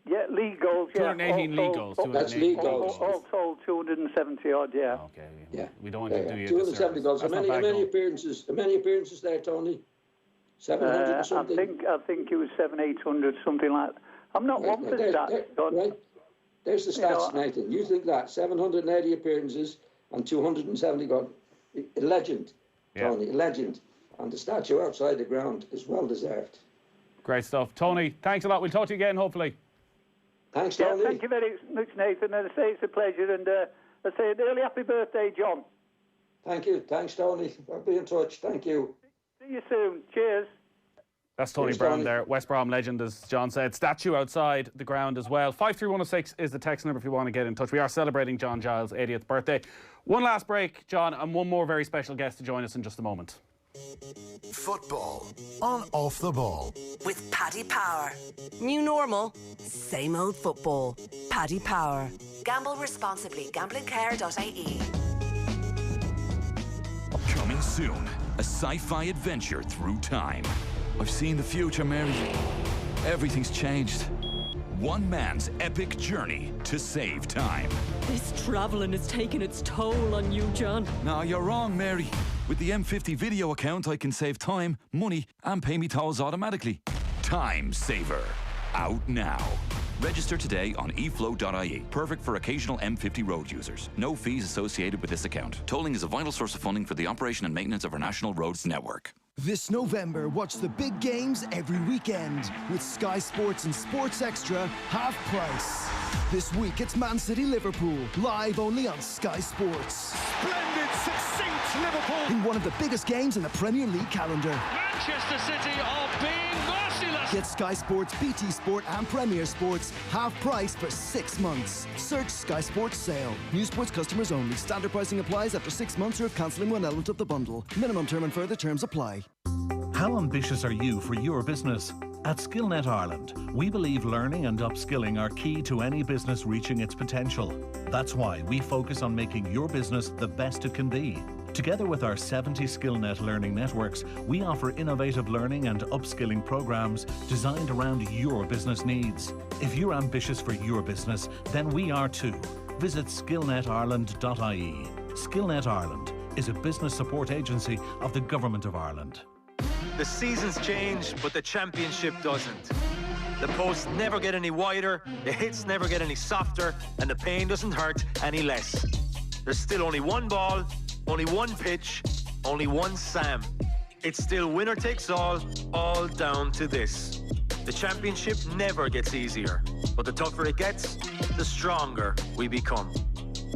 Yeah, league goals. 218 league goals. That's league goals. All told, 270 odd. Yeah. Okay. Yeah. We don't want to do you 270 goals. How many appearances? How many appearances there, Tony? 700 something. I think it was 700-800, something like that. I'm not one for stats. Right. There's the stats, Nathan. You think that 780 appearances and 270 goals. A legend, Tony. A legend. And the statue outside the ground is well deserved. Great stuff. Tony, thanks a lot. We'll talk to you again, hopefully. Thanks, Tony. Thank you very much, Nathan. And I say it's a pleasure. And I say an early happy birthday, John. Thank you. Thanks, Tony. I'll be in touch. Thank you. See you soon. Cheers. That's Tony Brown there, West Brom legend, as John said. Statue outside the ground as well. 53106 is the text number if you want to get in touch. We are celebrating John Giles' 80th birthday. One last break, John, and one more very special guest to join us in just a moment. Football on Off the Ball with Paddy Power. New normal, same old football. Paddy Power. Gamble responsibly. Gamblingcare.ie. Coming soon, a sci-fi adventure through time. I've seen the future, Mary. Everything's changed. One man's epic journey to save time. This travelling is taking its toll on you, John. No, you're wrong, Mary. With the M50 video account, I can save time, money, and pay me tolls automatically. Time Saver. Out now. Register today on eflow.ie. Perfect for occasional M50 road users. No fees associated with this account. Tolling is a vital source of funding for the operation and maintenance of our national roads network. This November, watch the big games every weekend with Sky Sports and Sports Extra half price. This week it's Man City Liverpool, live only on Sky Sports. Splendid, succinct Liverpool. In one of the biggest games in the Premier League calendar. Manchester City are being merciless. Get Sky Sports, BT Sport and Premier Sports half price for 6 months. Search Sky Sports Sale. New sports customers only. Standard pricing applies after 6 months or if cancelling one element of the bundle. Minimum term and further terms apply. How ambitious are you for your business? At SkillNet Ireland, we believe learning and upskilling are key to any business reaching its potential. That's why we focus on making your business the best it can be. Together with our 70 SkillNet learning networks, we offer innovative learning and upskilling programs designed around your business needs. If you're ambitious for your business, then we are too. Visit skillnetireland.ie. SkillNet Ireland is a business support agency of the Government of Ireland. The seasons change, but the championship doesn't. The posts never get any wider, the hits never get any softer, and the pain doesn't hurt any less. There's still only one ball, only one pitch, only one Sam. It's still winner takes all down to this. The championship never gets easier, but the tougher it gets, the stronger we become.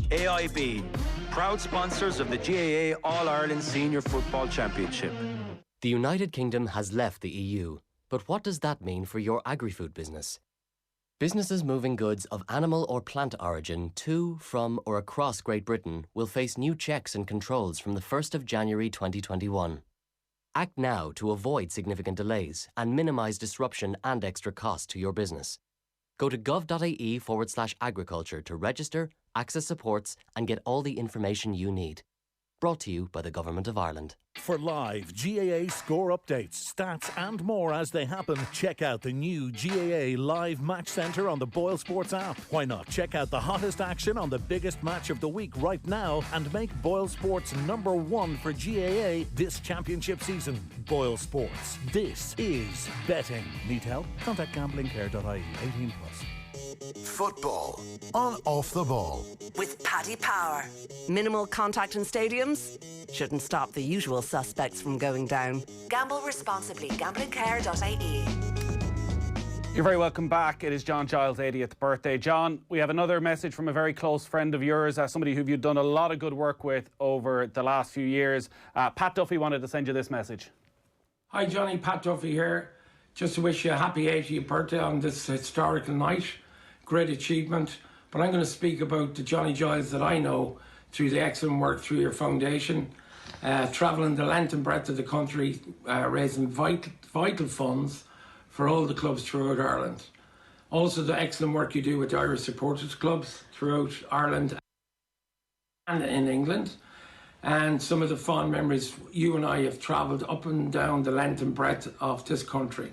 AIB, proud sponsors of the GAA All-Ireland Senior Football Championship. The United Kingdom has left the EU, but what does that mean for your agri-food business? Businesses moving goods of animal or plant origin to, from or across Great Britain will face new checks and controls from the 1st of January 2021. Act now to avoid significant delays and minimise disruption and extra cost to your business. Go to gov.ie/agriculture to register, access supports and get all the information you need. Brought to you by the Government of Ireland. For live GAA score updates, stats and more as they happen, check out the new GAA Live Match Centre on the Boyle Sports app. Why not check out the hottest action on the biggest match of the week right now and make Boyle Sports #1 for GAA this championship season. Boyle Sports. This is betting. Need help? Contact gamblingcare.ie. 18+. Football on Off the Ball. With Paddy Power. Minimal contact in stadiums shouldn't stop the usual suspects from going down. Gamble responsibly. Gamblingcare.ie. You're very welcome back. It is John Giles' 80th birthday. John, we have another message from a very close friend of yours, somebody who you've done a lot of good work with over the last few years. Pat Duffy wanted to send you this message. Hi Johnny, Pat Duffy here. Just to wish you a happy 80th birthday on this historical night. Great achievement. But I'm going to speak about the Johnny Giles that I know through the excellent work through your foundation, travelling the length and breadth of the country, raising vital funds for all the clubs throughout Ireland. Also the excellent work you do with the Irish supporters clubs throughout Ireland and in England. And some of the fond memories, you and I have travelled up and down the length and breadth of this country.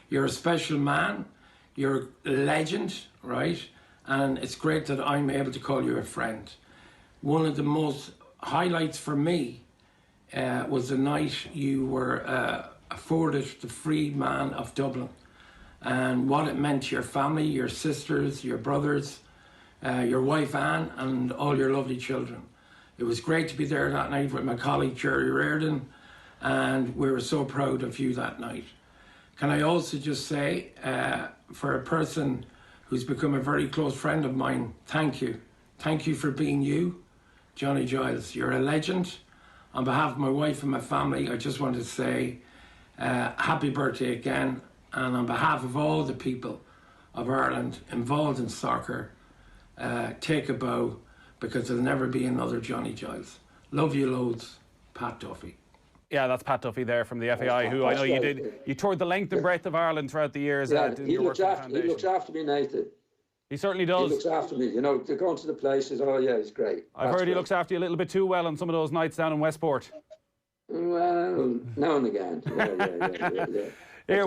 You're a special man, you're a legend, right? And it's great that I'm able to call you a friend. One of the most highlights for me was the night you were afforded the freed man of Dublin, and what it meant to your family, your sisters, your brothers, your wife Anne, and all your lovely children. It was great to be there that night with my colleague Jerry Reardon, and we were so proud of you that night. Can I also just say, for a person who's become a very close friend of mine, thank you. Thank you for being you, Johnny Giles. You're a legend. On behalf of my wife and my family, I just want to say happy birthday again, and on behalf of all the people of Ireland involved in soccer, take a bow, because there'll never be another Johnny Giles. Love you loads, Pat Duffy. Yeah, that's Pat Duffy there from the FAI, who I know you toured the length and breadth of Ireland throughout the years. Yeah, he looks after me, Nathan. He certainly does. He looks after me, you know, they're going to the places. Oh yeah, he's great. I've heard he looks after you a little bit too well on some of those nights down in Westport. Well, now and again. Yeah.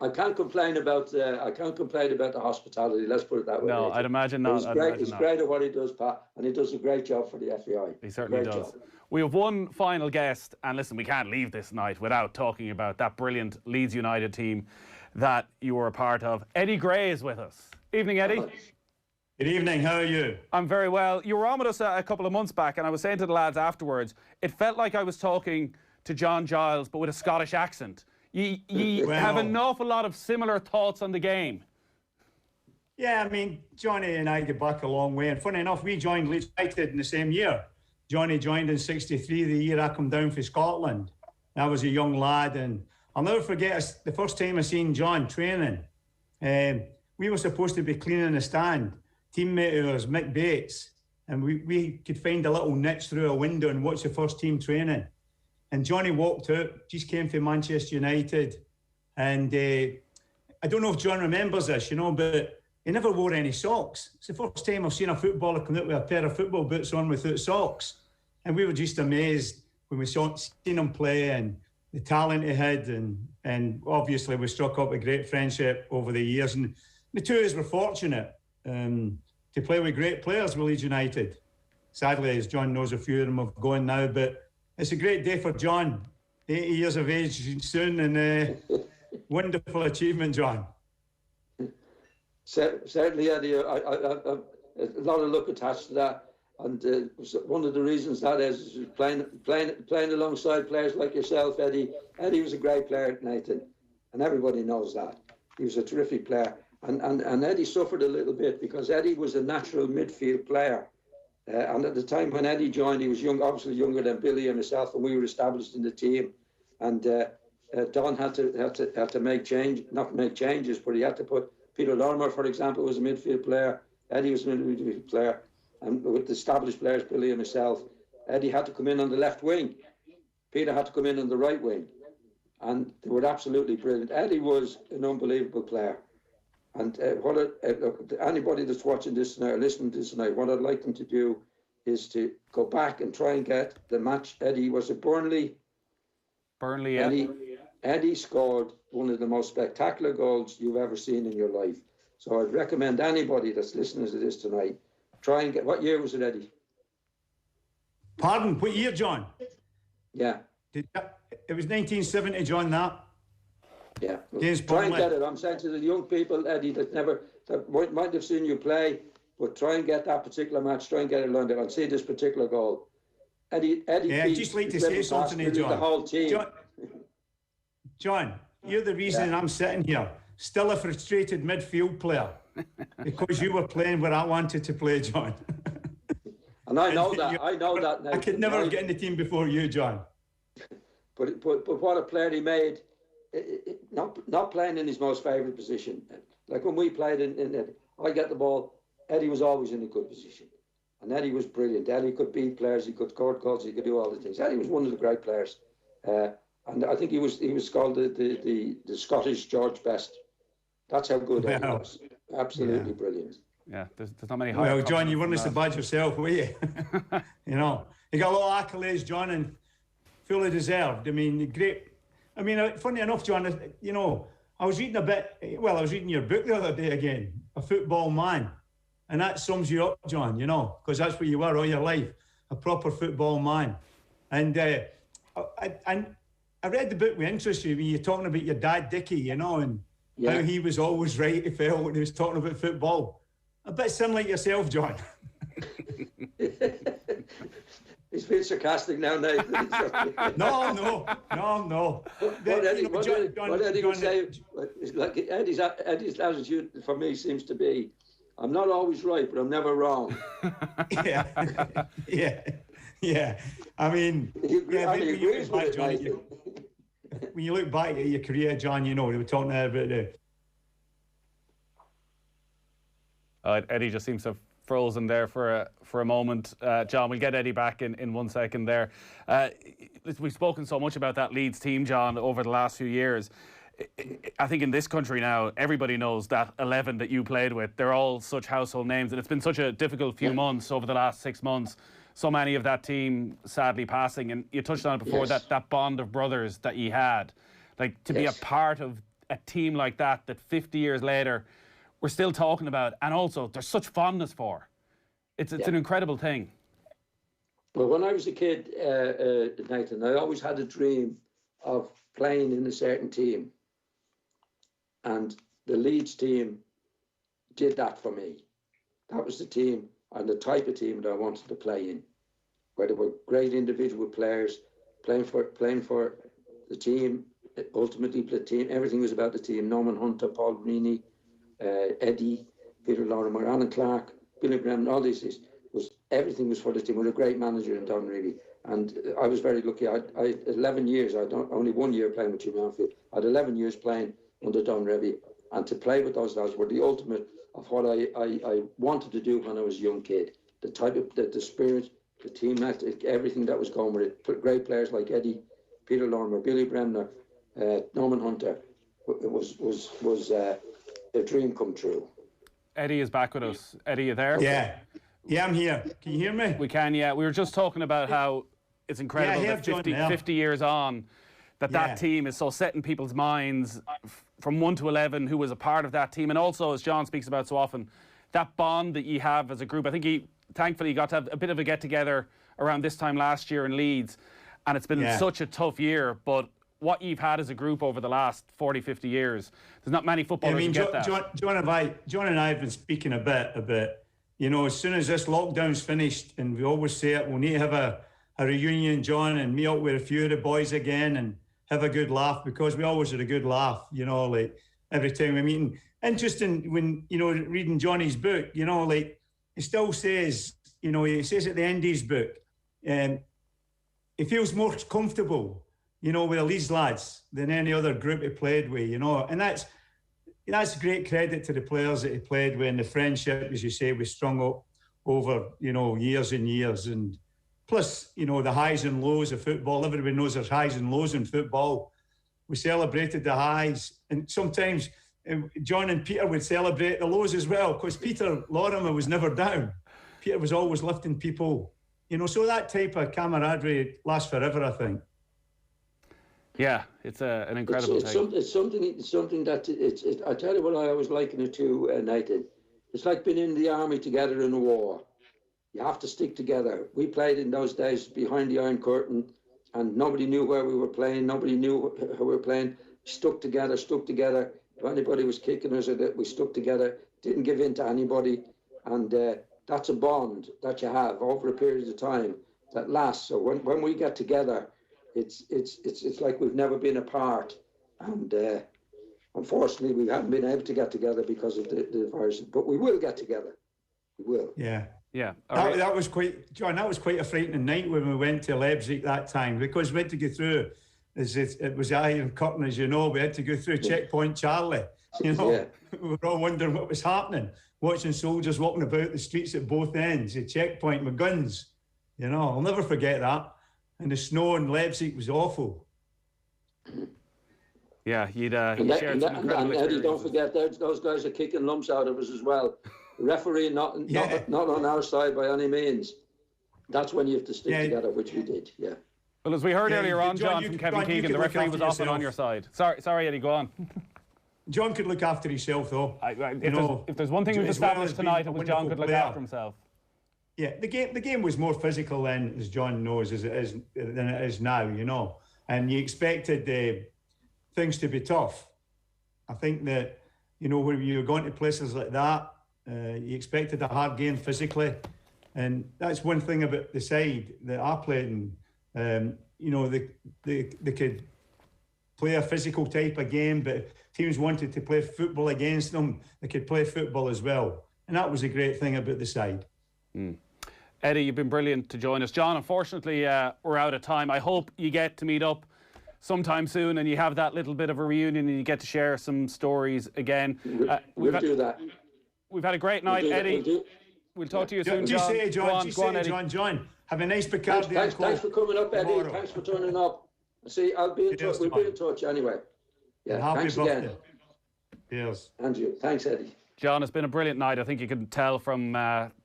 I can't complain about the hospitality. Let's put it that way. No, I'd imagine not. He's great at what he does, Pat, and he does a great job for the FAI. He certainly does. We have one final guest, and listen, we can't leave this night without talking about that brilliant Leeds United team that you were a part of. Eddie Gray is with us. Evening, Eddie. Good evening, how are you? I'm very well. You were on with us a couple of months back, and I was saying to the lads afterwards, it felt like I was talking to John Giles, but with a Scottish accent. You have an awful lot of similar thoughts on the game. Yeah, I mean, Johnny and I get back a long way, and funny enough, we joined Leeds United in the same year. Johnny joined in '63, the year I come down from Scotland. I was a young lad, and I'll never forget the first time I seen John training. We were supposed to be cleaning the stand. Teammate of ours, Mick Bates, and we could find a little niche through a window and watch the first team training. And Johnny walked out, just came from Manchester United. And I don't know if John remembers this, you know, but he never wore any socks. It's the first time I've seen a footballer come out with a pair of football boots on without socks. And we were just amazed when we seen him play and the talent he had. And obviously we struck up a great friendship over the years. And the two of us were fortunate to play with great players with Leeds United. Sadly, as John knows, a few of them have gone now, but it's a great day for John. 80 years of age soon, and wonderful achievement, John. Certainly, Eddie, a lot of luck attached to that. And one of the reasons that is playing alongside players like yourself, Eddie. Eddie was a great player, Nathan, and everybody knows that. He was a terrific player. And Eddie suffered a little bit because Eddie was a natural midfield player. And at the time when Eddie joined, he was young, obviously younger than Billy and myself, and we were established in the team. And Don had to make changes, but he had to put Peter Lorimer, for example, was a midfield player. Eddie was a midfield player, and with the established players, Billy and myself, Eddie had to come in on the left wing. Peter had to come in on the right wing, and they were absolutely brilliant. Eddie was an unbelievable player. And anybody that's watching this tonight or listening to this tonight, what I'd like them to do is to go back and try and get the match. Eddie, was it Burnley? Burnley, yeah. Eddie scored one of the most spectacular goals you've ever seen in your life. So I'd recommend anybody that's listening to this tonight, try and get... What year was it, Eddie? Pardon, what year, John? Yeah. It was 1970, John, that. Yeah, try and get it. I'm saying to the young people, Eddie, that that might have seen you play, but try and get that particular match, try and get it lined up and see this particular goal. Eddie I'd just like to say something to John. The whole team. John, you're the reason I'm sitting here, still a frustrated midfield player, because you were playing where I wanted to play, John. And I know that. I know that now. I could never get in the team before you, John. But what a player he made. Not playing in his most favourite position. Like when we played in I get the ball, Eddie was always in a good position. And Eddie was brilliant. Eddie could beat players, he could score goals, he could do all the things. Eddie was one of the great players. And I think he was called the Scottish George Best. That's how good Eddie was. Absolutely brilliant. Yeah, there's not many. Well, John, you weren't so bad yourself, were you? You know, you got a lot of accolades, John, and fully deserved. I mean, great. I mean, funny enough, John, you know, I was reading your book the other day again, A Football Man. And that sums you up, John, you know, because that's what you were all your life, a proper football man. And I read the book with interest when you're talking about your dad, Dickie, you know, and how he was always right, he felt, when he was talking about football. A bit similar like yourself, John. He's being sarcastic now, Nathan. No. What Eddie would say, like Eddie's attitude for me seems to be, I'm not always right, but I'm never wrong. Yeah. I mean, when you look back at your career, John, you know, we were talking there about Eddie just seems to have frozen there for a moment. John, we'll get Eddie back in 1 second there. We've spoken so much about that Leeds team, John, over the last few years. I think in this country now, everybody knows that 11 that you played with. They're all such household names, and it's been such a difficult few months over the last 6 months. So many of that team sadly passing, and you touched on it before, that bond of brothers that you had. Like, to be a part of a team like that 50 years later, we're still talking about, and also there's such fondness for. It's an incredible thing. Well, when I was a kid, Nathan, I always had a dream of playing in a certain team. And the Leeds team did that for me. That was the team and the type of team that I wanted to play in, where there were great individual players playing for the team. Ultimately, the team. Everything was about the team. Norman Hunter, Paul Greeney, Eddie, Peter Lorimer, Alan Clark, Billy Bremner, all these everything was for the team. We had a great manager in Don Reilly. And I was very lucky. I 11 years, only 1 year playing with Jimmy Anfield. I had 11 years playing under Don Revie, and to play with those lads were the ultimate of what I wanted to do when I was a young kid. The type of the spirit, the team, everything that was going with it. Great players like Eddie, Peter Lorimer, Billy Bremner, Norman Hunter. It was a dream come true. Eddie is back with us. Eddie, you there? Yeah, I'm here. Can you hear me? We can, yeah. We were just talking about how it's incredible that 50 years on, that team is so set in people's minds from 1 to 11 who was a part of that team. And also, as John speaks about so often, that bond that you have as a group. I think thankfully got to have a bit of a get-together around this time last year in Leeds. And it's been such a tough year. But what you've had as a group over the last 40, 50 years, there's not many footballers who get that. John and I have been speaking a bit about, you know, as soon as this lockdown's finished, and we always say it, we'll need to have a reunion, John, and meet up with a few of the boys again and have a good laugh, because we always had a good laugh, you know, like every time we meet. Interesting when, you know, reading Johnny's book, you know, like he still says, you know, he says at the end of his book, he feels more comfortable, you know, with the Leeds lads than any other group he played with, you know, and that's great credit to the players that he played with, and the friendship, as you say, was strung up over, you know, years and years. And plus, you know, the highs and lows of football. Everybody knows there's highs and lows in football. We celebrated the highs, and sometimes John and Peter would celebrate the lows as well, because Peter Lorimer was never down. Peter was always lifting people, you know, so that type of camaraderie lasts forever, I think. Yeah, it's an incredible thing. It's something that I tell you what I always liken it to, Nathan. It's like being in the army together in a war. You have to stick together. We played in those days behind the Iron Curtain, and nobody knew where we were playing. Nobody knew how we were playing. Stuck together. If anybody was kicking us, that we stuck together, didn't give in to anybody, and that's a bond that you have over a period of time that lasts. So when we get together, it's like we've never been apart, and unfortunately we haven't been able to get together because of the virus. But we will get together. We will. Yeah. Yeah. That was quite, John. That was quite a frightening night when we went to Leipzig that time, because we had to go through. It was Iron Curtain, as you know. We had to go through Checkpoint Charlie. You know, Yeah. we were all wondering what was happening, watching soldiers walking about the streets at both ends, a checkpoint with guns. You know, I'll never forget that. And the snow in Leipzig was awful. Yeah, you'd And shared some incredible Eddie, don't experiences. forget, those guys are kicking lumps out of us as well. The referee not on our side by any means. That's when you have to stick together, which we did. Yeah. Well, as we heard earlier on, John, from John, Kevin you Keegan, could the look referee was after often on yourself. your side. Sorry, Eddie, go on. John could look after himself, though. If there's one thing we've as well established as being tonight, a it was John wonderful could look player. after himself. Yeah, the game was more physical then, as John knows, than it is now, you know. And you expected things to be tough. I think that, you know, when you're going to places like that, you expected a hard game physically. And that's one thing about the side that I played in. You know, they could play a physical type of game, but if teams wanted to play football against them, they could play football as well. And that was a great thing about the side. Eddie, you've been brilliant to join us. John, unfortunately, we're out of time. I hope you get to meet up sometime soon and you have that little bit of a reunion and you get to share some stories again. We'll do that. We've had a great night, Eddie. We'll talk to you soon, John. John, have a nice Bacardi. Thanks for coming up, Eddie. tomorrow. Thanks for turning up. See, I'll be in touch. We'll be in touch anyway. Yeah, Happy thanks birthday. again. Cheers. And you. Thanks, Eddie. John, it's been a brilliant night. I think you can tell from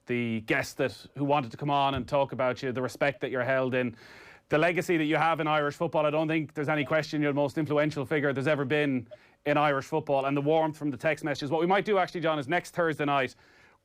the guests who wanted to come on and talk about you, the respect that you're held in, the legacy that you have in Irish football. I don't think there's any question you're the most influential figure there's ever been in Irish football, and the warmth from the text messages. What we might do actually, John, is next Thursday night,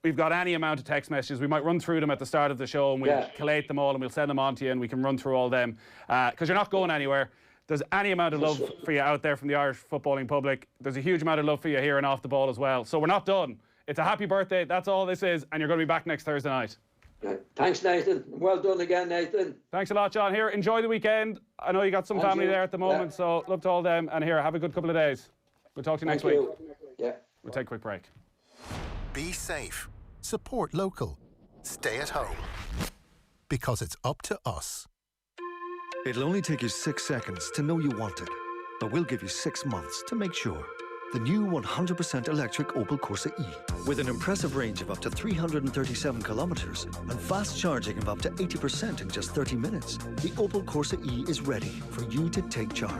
we've got any amount of text messages. We might run through them at the start of the show and we'll collate them all and we'll send them on to you and we can run through all them. Because you're not going anywhere. There's any amount of love for you out there from the Irish footballing public. There's a huge amount of love for you here and off the ball as well. So we're not done. It's a happy birthday. That's all this is. And you're going to be back next Thursday night. Right. Thanks, Nathan. Well done again, Nathan. Thanks a lot, John. Here, enjoy the weekend. I know you got some family there at the moment, so love to all them. And here, have a good couple of days. We'll talk to you next week. Yeah. We'll take a quick break. Be safe. Support local. Stay at home. Because it's up to us. It'll only take you 6 seconds to know you want it, but we'll give you 6 months to make sure. The new 100% electric Opel Corsa E. With an impressive range of up to 337 kilometres and fast charging of up to 80% in just 30 minutes, the Opel Corsa E is ready for you to take charge.